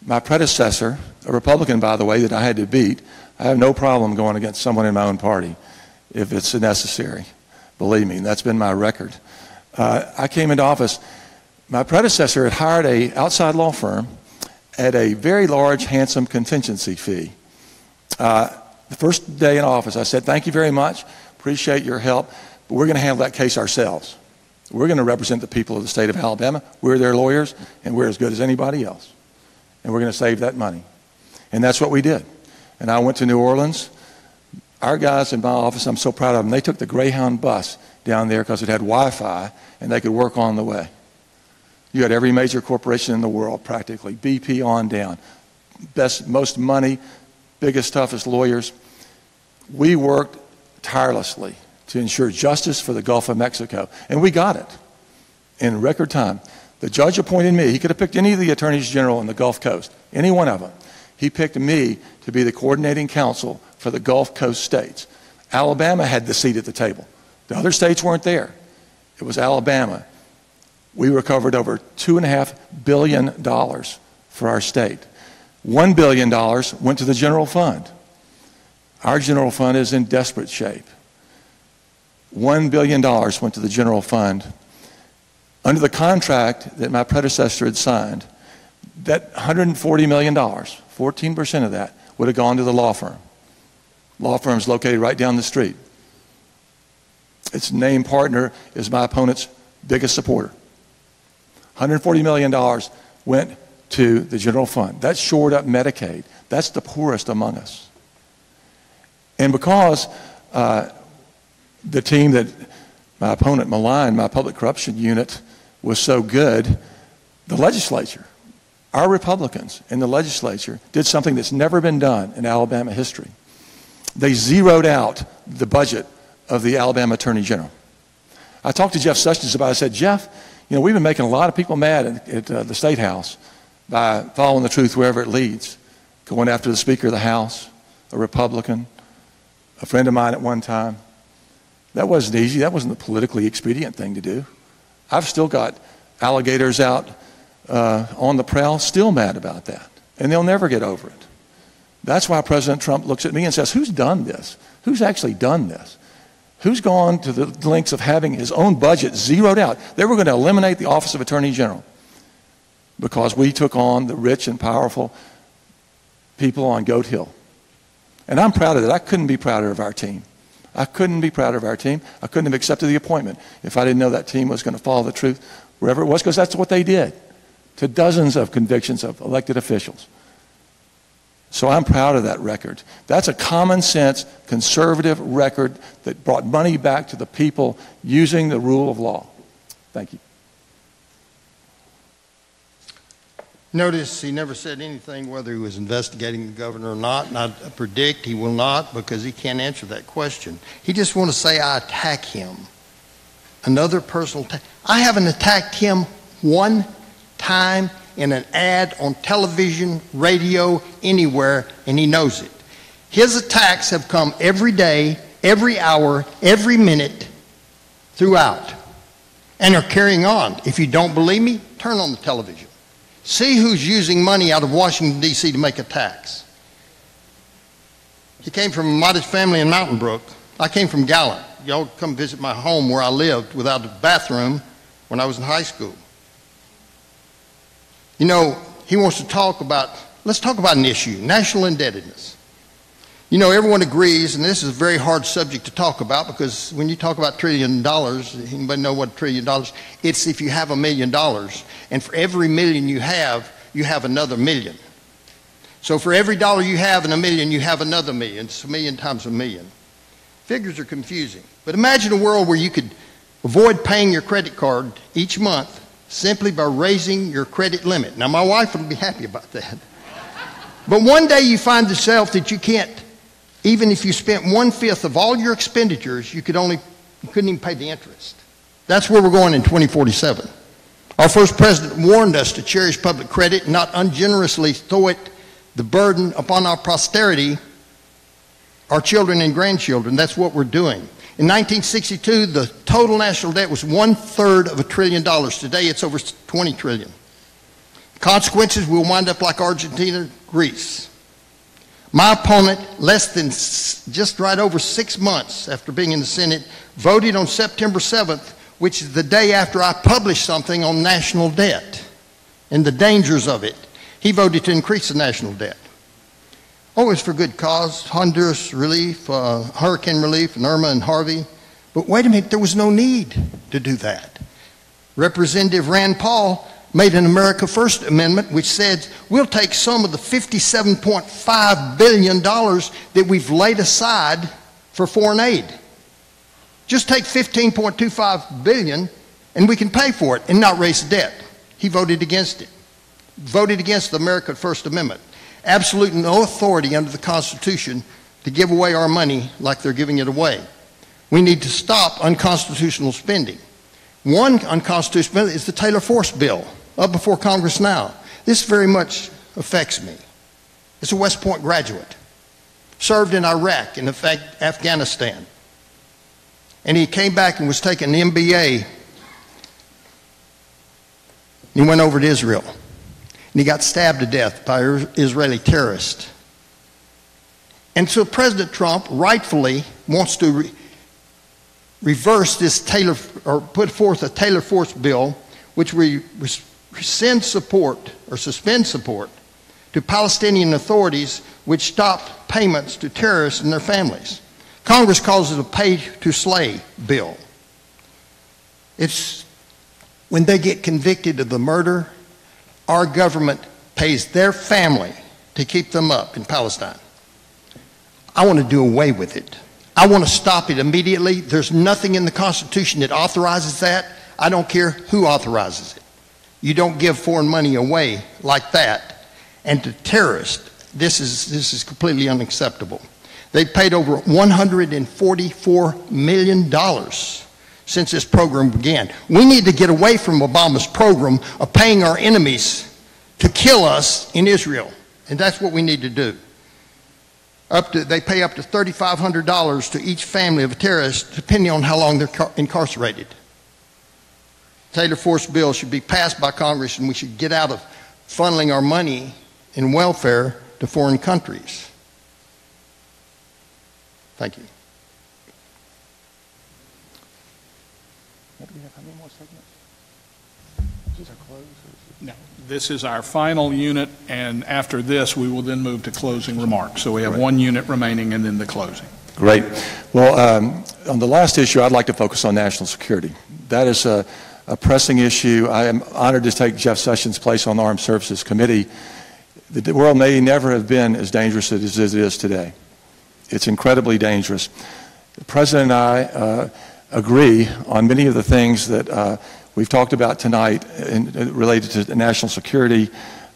my predecessor, a Republican, by the way, that I had to beat, I have no problem going against someone in my own party if it's necessary. Believe me, that's been my record. I came into office. My predecessor had hired an outside law firm at a very large, handsome contingency fee. The first day in office, I said, thank you very much, appreciate your help, but we're going to handle that case ourselves. We're going to represent the people of the state of Alabama. We're their lawyers, and we're as good as anybody else. And we're going to save that money. And that's what we did. And I went to New Orleans. Our guys in my office, I'm so proud of them, they took the Greyhound bus down there because it had Wi-Fi and they could work on the way. You had every major corporation in the world practically, BP on down. Best, most money, biggest, toughest lawyers. We worked tirelessly to ensure justice for the Gulf of Mexico. And we got it in record time. The judge appointed me. He could have picked any of the attorneys general in the Gulf Coast, any one of them. He picked me to be the coordinating counsel for the Gulf Coast states. Alabama had the seat at the table. The other states weren't there. It was Alabama. We recovered over $2.5 billion for our state. $1 billion went to the general fund. Our general fund is in desperate shape. $1 billion went to the general fund. Under the contract that my predecessor had signed, that $140 million, 14% of that, would have gone to the law firm. Law firm's located right down the street. Its named partner is my opponent's biggest supporter. $140 million went to the general fund. That shored up Medicaid. That's the poorest among us. And because the team that my opponent maligned, my public corruption unit, was so good, the legislature, our Republicans in the legislature, did something that's never been done in Alabama history. They zeroed out the budget of the Alabama Attorney General. I talked to Jeff Sessions about it. I said, Jeff, you know, we've been making a lot of people mad at the State House by following the truth wherever it leads, going after the Speaker of the House, a Republican, a friend of mine at one time. That wasn't easy. That wasn't the politically expedient thing to do. I've still got alligators out on the prowl, still mad about that. And they'll never get over it. That's why President Trump looks at me and says, who's done this? Who's actually done this? Who's gone to the lengths of having his own budget zeroed out? They were going to eliminate the Office of Attorney General because we took on the rich and powerful people on Goat Hill. And I'm proud of that. I couldn't be prouder of our team. I couldn't be prouder of our team. I couldn't have accepted the appointment if I didn't know that team was going to follow the truth wherever it was, because that's what they did to dozens of convictions of elected officials. So I'm proud of that record. That's a common sense, conservative record that brought money back to the people using the rule of law. Thank you. Notice he never said anything whether he was investigating the governor or not, and I predict he will not because he can't answer that question. He just wants to say, I attack him. Another personal attack. I haven't attacked him one time in an ad on television, radio, anywhere, and he knows it. His attacks have come every day, every hour, every minute throughout, and are carrying on. If you don't believe me, turn on the television. See who's using money out of Washington, D.C. to make attacks. He came from a modest family in Mountain Brook. I came from Gallant. Y'all come visit my home where I lived without a bathroom when I was in high school. You know, he wants to talk about, let's talk about an issue, national indebtedness. You know, everyone agrees, and this is a very hard subject to talk about because when you talk about $1 trillion, anybody know what $1 trillion is? It's if you have $1 million, and for every million you have another million. So for every dollar you have in a million, you have another million. It's a million times a million. Figures are confusing. But imagine a world where you could avoid paying your credit card each month simply by raising your credit limit. Now, my wife would be happy about that. But one day you find yourself that you can't, even if you spent 1/5 of all your expenditures, you couldn't even pay the interest. That's where we're going in 2047. Our first president warned us to cherish public credit and not ungenerously throw the burden upon our posterity, our children and grandchildren. That's what we're doing. In 1962, the total national debt was 1/3 of $1 trillion. Today, it's over 20 trillion. Consequences, we'll wind up like Argentina, Greece. My opponent, less than just right over 6 months after being in the Senate, voted on September 7th, which is the day after I published something on national debt and the dangers of it. He voted to increase the national debt. Always for good cause, Honduras relief, hurricane relief, and Irma and Harvey. But wait a minute, there was no need to do that. Representative Rand Paul made an America First Amendment which said we'll take some of the $57.5 billion that we've laid aside for foreign aid. Just take $15.25 billion and we can pay for it and not raise the debt. He voted against it. Voted against the America First Amendment. Absolute no authority under the Constitution to give away our money like they're giving it away. We need to stop unconstitutional spending. One unconstitutional bill is the Taylor Force bill, up before Congress now. This very much affects me. It's a West Point graduate, served in Iraq and Afghanistan. And he came back and was taking an MBA. He went over to Israel. And he got stabbed to death by Israeli terrorists. And so President Trump rightfully wants to reverse this put forth a Taylor Force bill, which suspend support to Palestinian authorities, which stop payments to terrorists and their families. Congress calls it a pay-to-slay bill. It's when they get convicted of the murder, our government pays their family to keep them up in Palestine. I want to do away with it. I want to stop it immediately. There's nothing in the Constitution that authorizes that. I don't care who authorizes it. You don't give foreign money away like that. And to terrorists, this is completely unacceptable. They've paid over $144 million since this program began. We need to get away from Obama's program of paying our enemies to kill us in Israel. And that's what we need to do. They pay up to $3,500 to each family of a terrorist, depending on how long they're incarcerated. Taylor Force bill should be passed by Congress, and we should get out of funneling our money in welfare to foreign countries. Thank you. Do we have how many more segments? These are closed? No. This is our final unit, and after this, we will then move to closing remarks. So we have one unit remaining and then the closing. Great. Well, on the last issue, I'd like to focus on national security. That is a pressing issue. I am honored to take Jeff Sessions' place on the Armed Services Committee. The world may never have been as dangerous as it is today. It's incredibly dangerous. The President and I agree on many of the things that we've talked about tonight related to national security,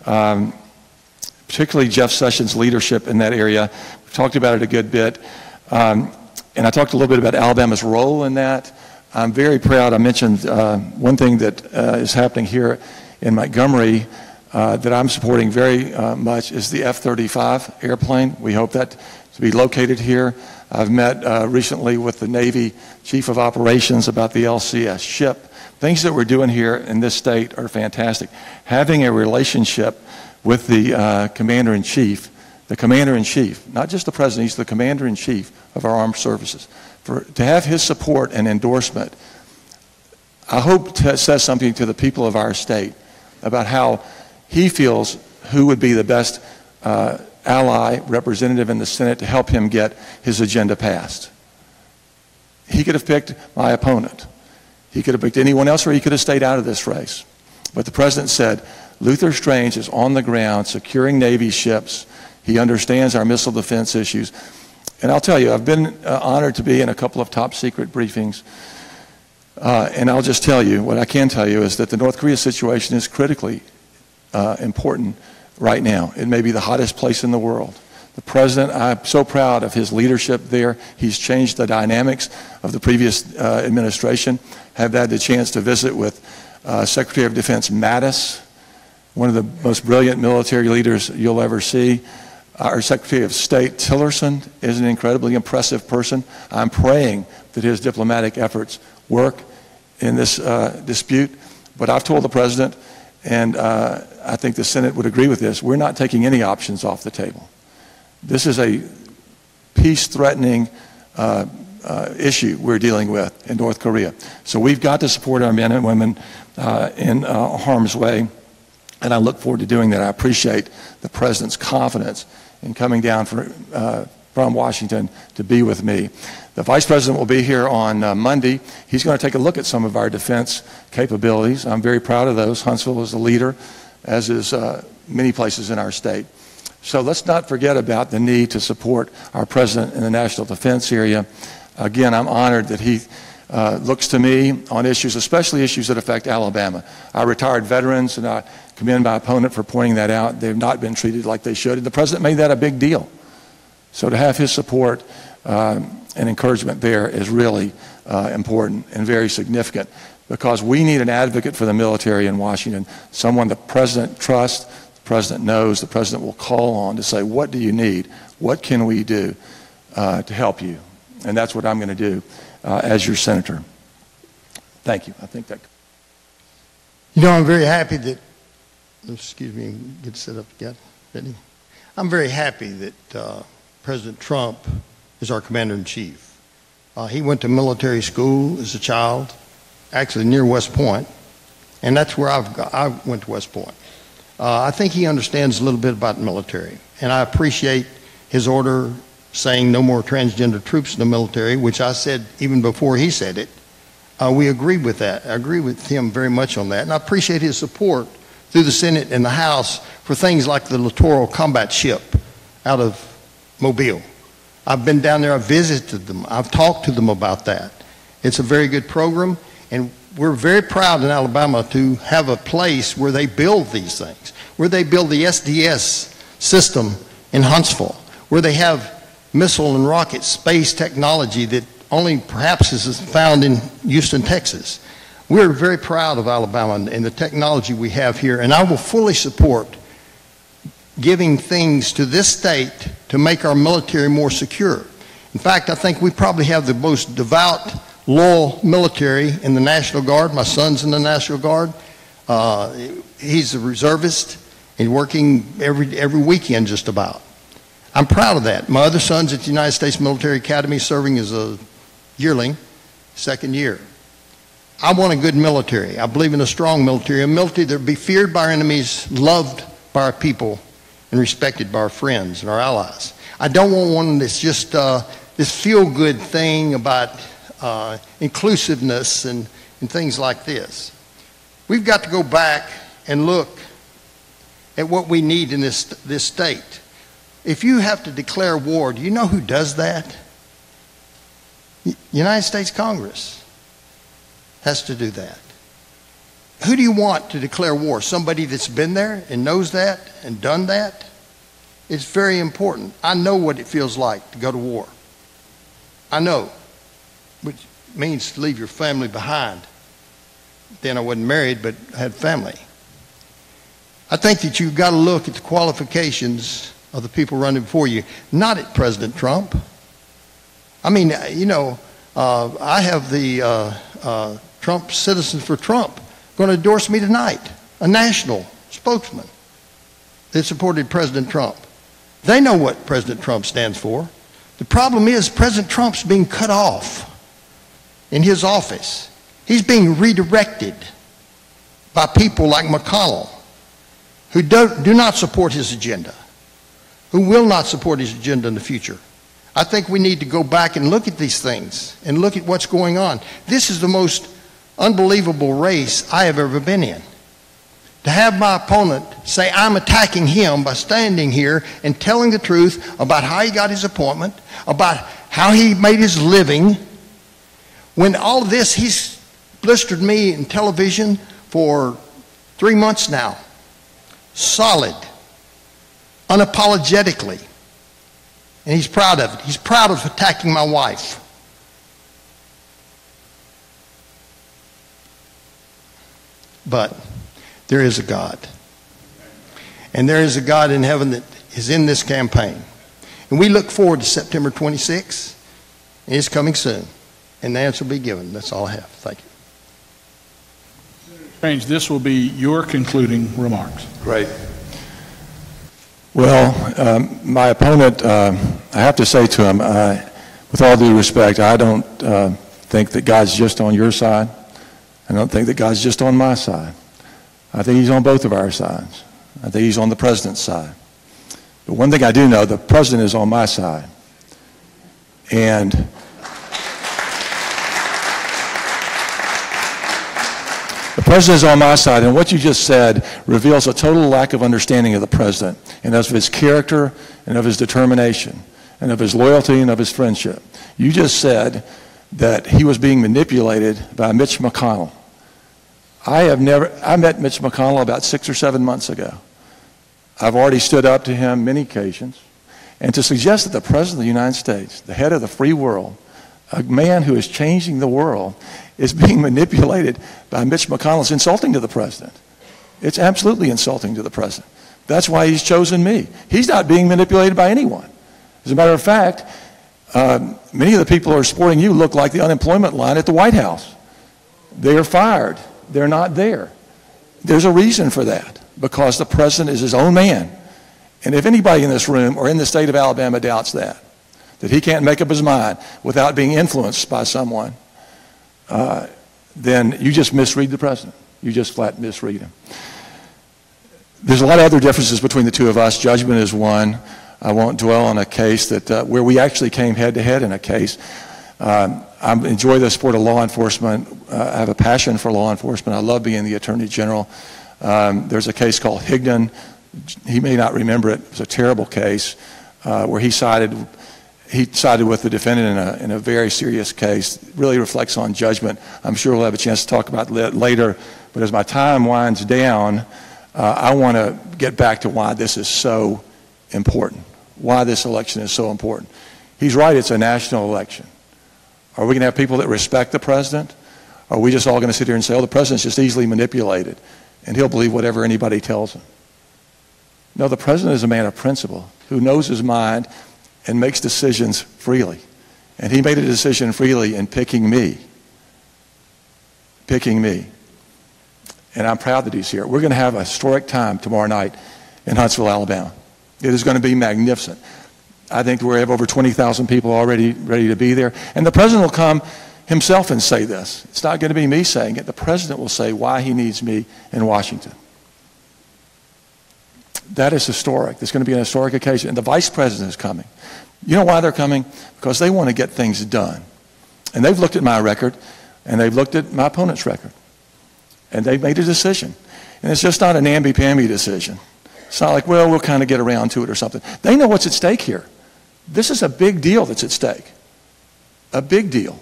particularly Jeff Sessions' leadership in that area. We've talked about it a good bit. And I talked a little bit about Alabama's role in that. I'm very proud. I mentioned one thing that is happening here in Montgomery that I'm supporting very much is the F-35 airplane. We hope that to be located here. I've met recently with the Navy Chief of Operations about the LCS ship. Things that we're doing here in this state are fantastic. Having a relationship with the Commander-in-Chief, not just the President, he's the Commander-in-Chief of our armed services. To have his support and endorsement, I hope says something to the people of our state about how he feels who would be the best ally representative in the Senate to help him get his agenda passed. He could have picked my opponent. He could have picked anyone else, or he could have stayed out of this race. But the President said, Luther Strange is on the ground securing Navy ships. He understands our missile defense issues. And I'll tell you, I've been honored to be in a couple of top secret briefings. And I'll just tell you, what I can tell you is that the North Korea situation is critically important right now. It may be the hottest place in the world. The President, I'm so proud of his leadership there. He's changed the dynamics of the previous administration. Have had the chance to visit with Secretary of Defense Mattis, one of the most brilliant military leaders you'll ever see. Our Secretary of State Tillerson is an incredibly impressive person. I'm praying that his diplomatic efforts work in this dispute. But I've told the President, and I think the Senate would agree with this, we're not taking any options off the table. This is a peace-threatening issue we're dealing with in North Korea. So we've got to support our men and women in harm's way, and I look forward to doing that. I appreciate the President's confidence in coming down from Washington to be with me. The Vice President will be here on Monday. He's going to take a look at some of our defense capabilities. I'm very proud of those. Huntsville is the leader, as is many places in our state. So let's not forget about the need to support our President in the national defense area. Again, I'm honored that he looks to me on issues, especially issues that affect Alabama. Our retired veterans, and I commend my opponent for pointing that out. They've not been treated like they should, and the President made that a big deal. So to have his support and encouragement there is really important and very significant, because we need an advocate for the military in Washington, someone the President trusts, the President knows, the President will call on to say, what do you need? What can we do to help you? And that's what I'm going to do as your senator. Thank you. I think that. You know, I'm very happy that, excuse me, get set up again, Benny. I'm very happy that President Trump is our commander-in-chief. He went to military school as a child, actually near West Point, and that's where I went to West Point. I think he understands a little bit about the military, and I appreciate his order saying no more transgender troops in the military, which I said even before he said it. We agree with that. I agree with him very much on that, and I appreciate his support through the Senate and the House for things like the Littoral Combat Ship out of Mobile. I've been down there, I've visited them, I've talked to them about that. It's a very good program, and we're very proud in Alabama to have a place where they build these things, where they build the SDS system in Huntsville, where they have missile and rocket space technology that only perhaps is found in Houston, Texas. We're very proud of Alabama and the technology we have here, and I will fully support giving things to this state to make our military more secure. In fact, I think we probably have the most devout, loyal military in the National Guard. My son's in the National Guard. He's a reservist and working every weekend just about. I'm proud of that. My other son's at the United States Military Academy serving as a yearling, second year. I want a good military. I believe in a strong military, a military that will be feared by our enemies, loved by our people, and respected by our friends and our allies. I don't want one that's just this feel-good thing about inclusiveness and things like this. We've got to go back and look at what we need in this state. If you have to declare war, do you know who does that? United States Congress has to do that. Who do you want to declare war? Somebody that's been there and knows that and done that? It's very important. I know what it feels like to go to war. I know, which means to leave your family behind. Then I wasn't married, but I had family. I think that you've got to look at the qualifications of the people running before you, not at President Trump. I mean, you know, I have the Trump Citizens for Trump going to endorse me tonight, a national spokesman that supported President Trump. They know what President Trump stands for. The problem is President Trump's being cut off in his office. He's being redirected by people like McConnell who do not support his agenda, who will not support his agenda in the future. I think we need to go back and look at these things and look at what's going on. This is the most unbelievable race I have ever been in. To have my opponent say I'm attacking him by standing here and telling the truth about how he got his appointment, about how he made his living, when all of this, he's blistered me in television for 3 months now. Solid, unapologetically. And he's proud of it. He's proud of attacking my wife. But there is a God. And there is a God in heaven that is in this campaign. And we look forward to September 26th. And it's coming soon. And the answer will be given. That's all I have. Thank you. Strange, this will be your concluding remarks. Great. Well, my opponent, I have to say to him, with all due respect, I don't think that God's just on your side. I don't think that God's just on my side. I think he's on both of our sides. I think he's on the president's side. But one thing I do know, the president is on my side. And the president is on my side, and what you just said reveals a total lack of understanding of the president and of his character and of his determination and of his loyalty and of his friendship. You just said that he was being manipulated by Mitch McConnell. I met Mitch McConnell about 6 or 7 months ago. I've already stood up to him many occasions. And to suggest that the President of the United States, the head of the free world, a man who is changing the world, is being manipulated by Mitch McConnell is insulting to the President. It's absolutely insulting to the President. That's why he's chosen me. He's not being manipulated by anyone. As a matter of fact, many of the people who are supporting you look like the unemployment line at the White House. They are fired. They're not there. There's a reason for that, because the president is his own man. And if anybody in this room or in the state of Alabama doubts that he can't make up his mind without being influenced by someone, then you just misread the president. You just flat misread him. There's a lot of other differences between the two of us. Judgment is one. I won't dwell on a case that where we actually came head-to-head in a case. I enjoy the sport of law enforcement. I have a passion for law enforcement. I love being the Attorney General. There's a case called Higdon. He may not remember it. It was a terrible case where he sided with the defendant in a very serious case. It really reflects on judgment. I'm sure we'll have a chance to talk about that later. But as my time winds down, I want to get back to why this is so important, why this election is so important. He's right, it's a national election. Are we going to have people that respect the president? Or are we just all going to sit here and say, oh, the president's just easily manipulated, and he'll believe whatever anybody tells him? No, the president is a man of principle who knows his mind and makes decisions freely. And he made a decision freely in picking me. Picking me. And I'm proud that he's here. We're going to have a historic time tomorrow night in Huntsville, Alabama. It is going to be magnificent. I think we have over 20,000 people already ready to be there. And the president will come himself and say this. It's not going to be me saying it. The president will say why he needs me in Washington. That is historic. It's going to be an historic occasion. And the vice president is coming. You know why they're coming? Because they want to get things done. And they've looked at my record, and they've looked at my opponent's record. And they've made a decision. And it's just not a namby-pamby decision. It's not like, well, we'll kind of get around to it or something. They know what's at stake here. This is a big deal that's at stake. A big deal.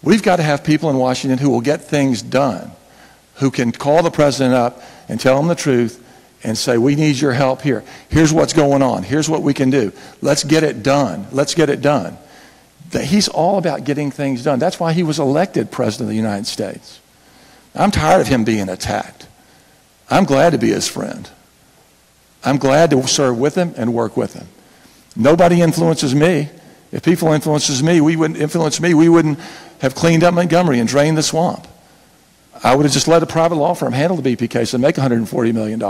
We've got to have people in Washington who will get things done, who can call the president up and tell him the truth and say, we need your help here. Here's what's going on. Here's what we can do. Let's get it done. Let's get it done. He's all about getting things done. That's why he was elected president of the United States. I'm tired of him being attacked. I'm glad to be his friend. I'm glad to serve with him and work with him. Nobody influences me. If people influence me, we wouldn't have cleaned up Montgomery and drained the swamp. I would have just let a private law firm handle the BP case and make $140 million.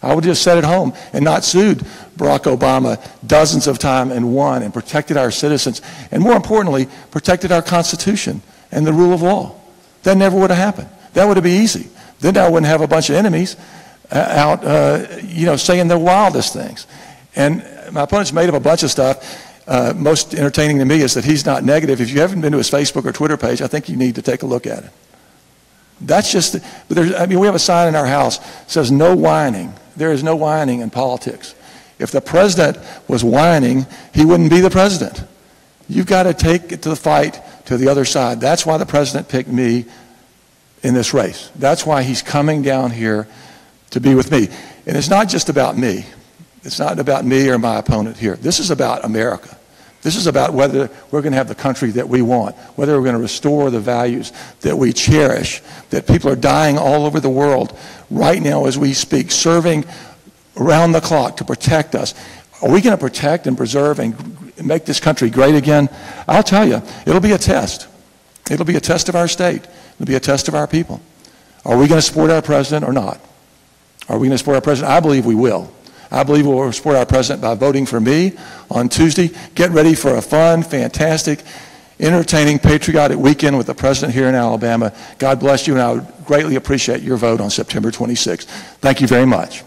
I would have just sat at home and not sued Barack Obama dozens of times and won and protected our citizens and, more importantly, protected our Constitution and the rule of law. That never would have happened. That would have been easy. Then I wouldn't have a bunch of enemies out, saying the wildest things. And my opponent's made up a bunch of stuff. Most entertaining to me is that he's not negative. If you haven't been to his Facebook or Twitter page, I think you need to take a look at it. That's just, we have a sign in our house that says no whining. There is no whining in politics. If the president was whining, he wouldn't be the president. You've got to take it to the fight to the other side. That's why the president picked me in this race. That's why he's coming down here to be with me. And it's not just about me. It's not about me or my opponent here. This is about America. This is about whether we're going to have the country that we want, whether we're going to restore the values that we cherish, that people are dying all over the world right now as we speak, serving around the clock to protect us. Are we going to protect and preserve and make this country great again? I'll tell you, it'll be a test. It'll be a test of our state. It'll be a test of our people. Are we going to support our president or not? Are we going to support our president? I believe we will. I believe we'll support our president by voting for me on Tuesday. Get ready for a fun, fantastic, entertaining, patriotic weekend with the president here in Alabama. God bless you, and I would greatly appreciate your vote on September 26th. Thank you very much.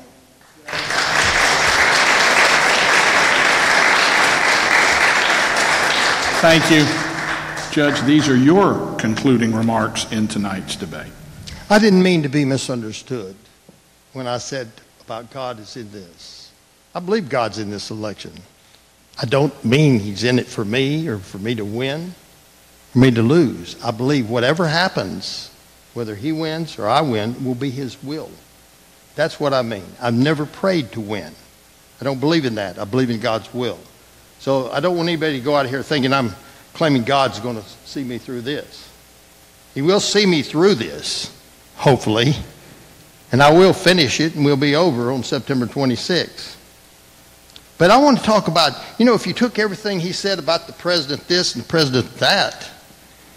Thank you. Judge, these are your concluding remarks in tonight's debate. I didn't mean to be misunderstood when I said about God is in this. I believe God's in this election. I don't mean he's in it for me or for me to win, for me to lose. I believe whatever happens, whether he wins or I win, will be his will. That's what I mean. I've never prayed to win. I don't believe in that. I believe in God's will. So I don't want anybody to go out here thinking I'm claiming God's going to see me through this. He will see me through this, hopefully. And I will finish it, and we'll be over on September 26th. But I want to talk about, if you took everything he said about the president this and the president that,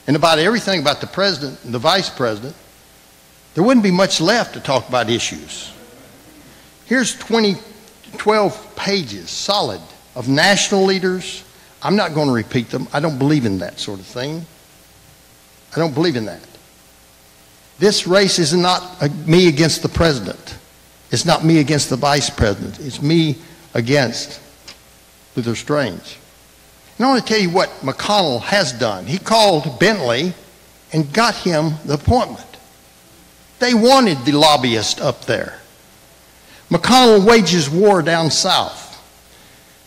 and about everything about the president and the vice president, there wouldn't be much left to talk about issues. Here's 12 pages, solid, of national leaders. I'm not going to repeat them. I don't believe in that sort of thing. I don't believe in that. This race is not me against the president. It's not me against the vice president. It's me against Luther Strange. And I want to tell you what McConnell has done. He called Bentley and got him the appointment. They wanted the lobbyist up there. McConnell wages war down south.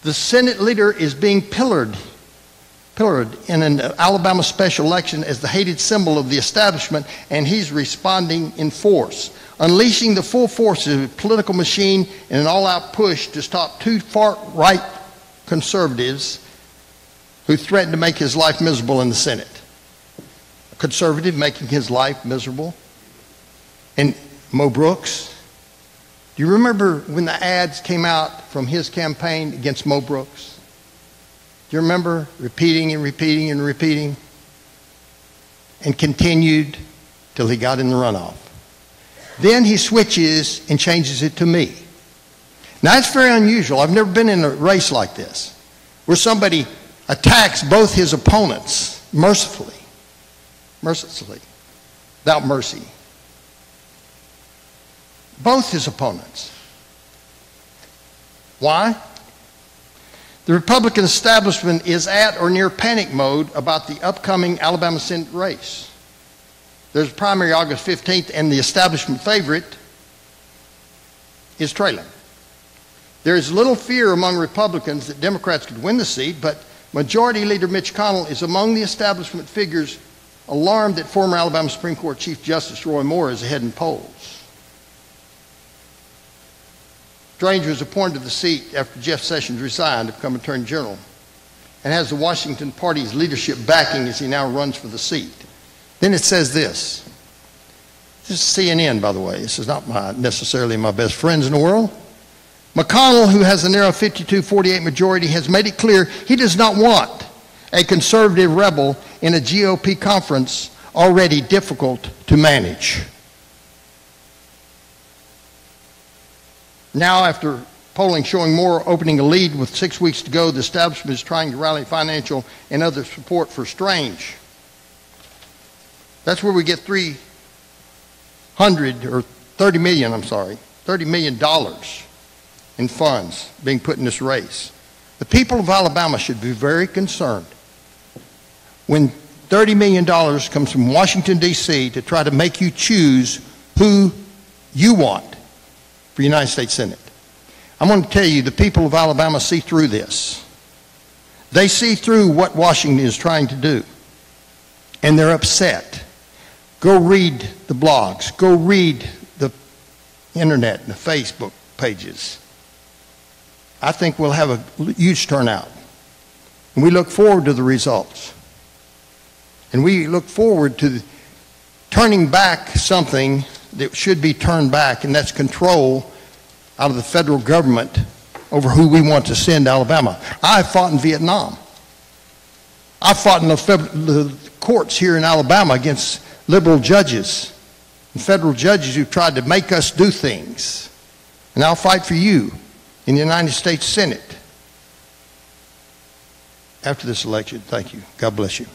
The Senate leader is being pillared in an Alabama special election as the hated symbol of the establishment, and he's responding in force, unleashing the full forces of the political machine in an all-out push to stop two far-right conservatives who threatened to make his life miserable in the Senate. A conservative making his life miserable. And Mo Brooks, do you remember when the ads came out from his campaign against Mo Brooks? Do you remember repeating and repeating and repeating? And continued till he got in the runoff. Then he switches and changes it to me. Now it's very unusual. I've never been in a race like this, where somebody attacks both his opponents mercifully. mercilessly, without mercy. Both his opponents. Why? The Republican establishment is at or near panic mode about the upcoming Alabama Senate race. There's a primary August 15th, and the establishment favorite is trailing. There is little fear among Republicans that Democrats could win the seat, but Majority Leader Mitch McConnell is among the establishment figures alarmed that former Alabama Supreme Court Chief Justice Roy Moore is ahead in polls. Strange was appointed to the seat after Jeff Sessions resigned to become Attorney General, and has the Washington Party's leadership backing as he now runs for the seat. Then it says this. This is CNN, by the way. This is not necessarily my best friends in the world. McConnell, who has a narrow 52-48 majority, has made it clear he does not want a conservative rebel in a GOP conference already difficult to manage. Now, after polling showing Moore opening a lead with 6 weeks to go, the establishment is trying to rally financial and other support for Strange. That's where we get $30 million in funds being put in this race. The people of Alabama should be very concerned when $30 million comes from Washington, D.C. to try to make you choose who you want for United States Senate. I'm going to tell you, the people of Alabama see through this. They see through what Washington is trying to do, and they're upset. Go read the blogs. Go read the internet and the Facebook pages. I think we'll have a huge turnout. And we look forward to the results. And we look forward to turning back something that should be turned back, and that's control out of the federal government over who we want to send to Alabama. I fought in Vietnam. I fought in the courts here in Alabama against liberal judges and federal judges who tried to make us do things. And I'll fight for you in the United States Senate after this election. Thank you. God bless you.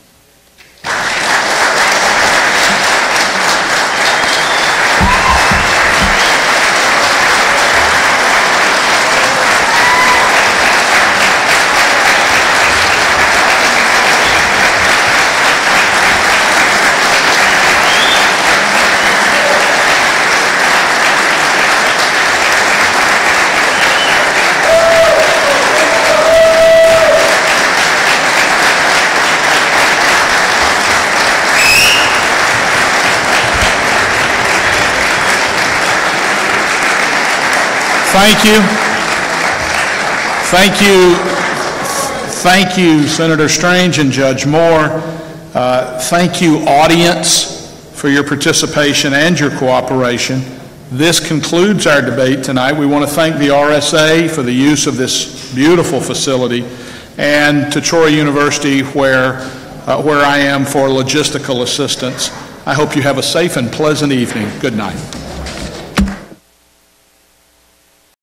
Thank you. Thank you. Thank you, Senator Strange and Judge Moore. Thank you, audience, for your participation and your cooperation. This concludes our debate tonight. We want to thank the RSA for the use of this beautiful facility, and to Troy University, where I am, for logistical assistance. I hope you have a safe and pleasant evening. Good night.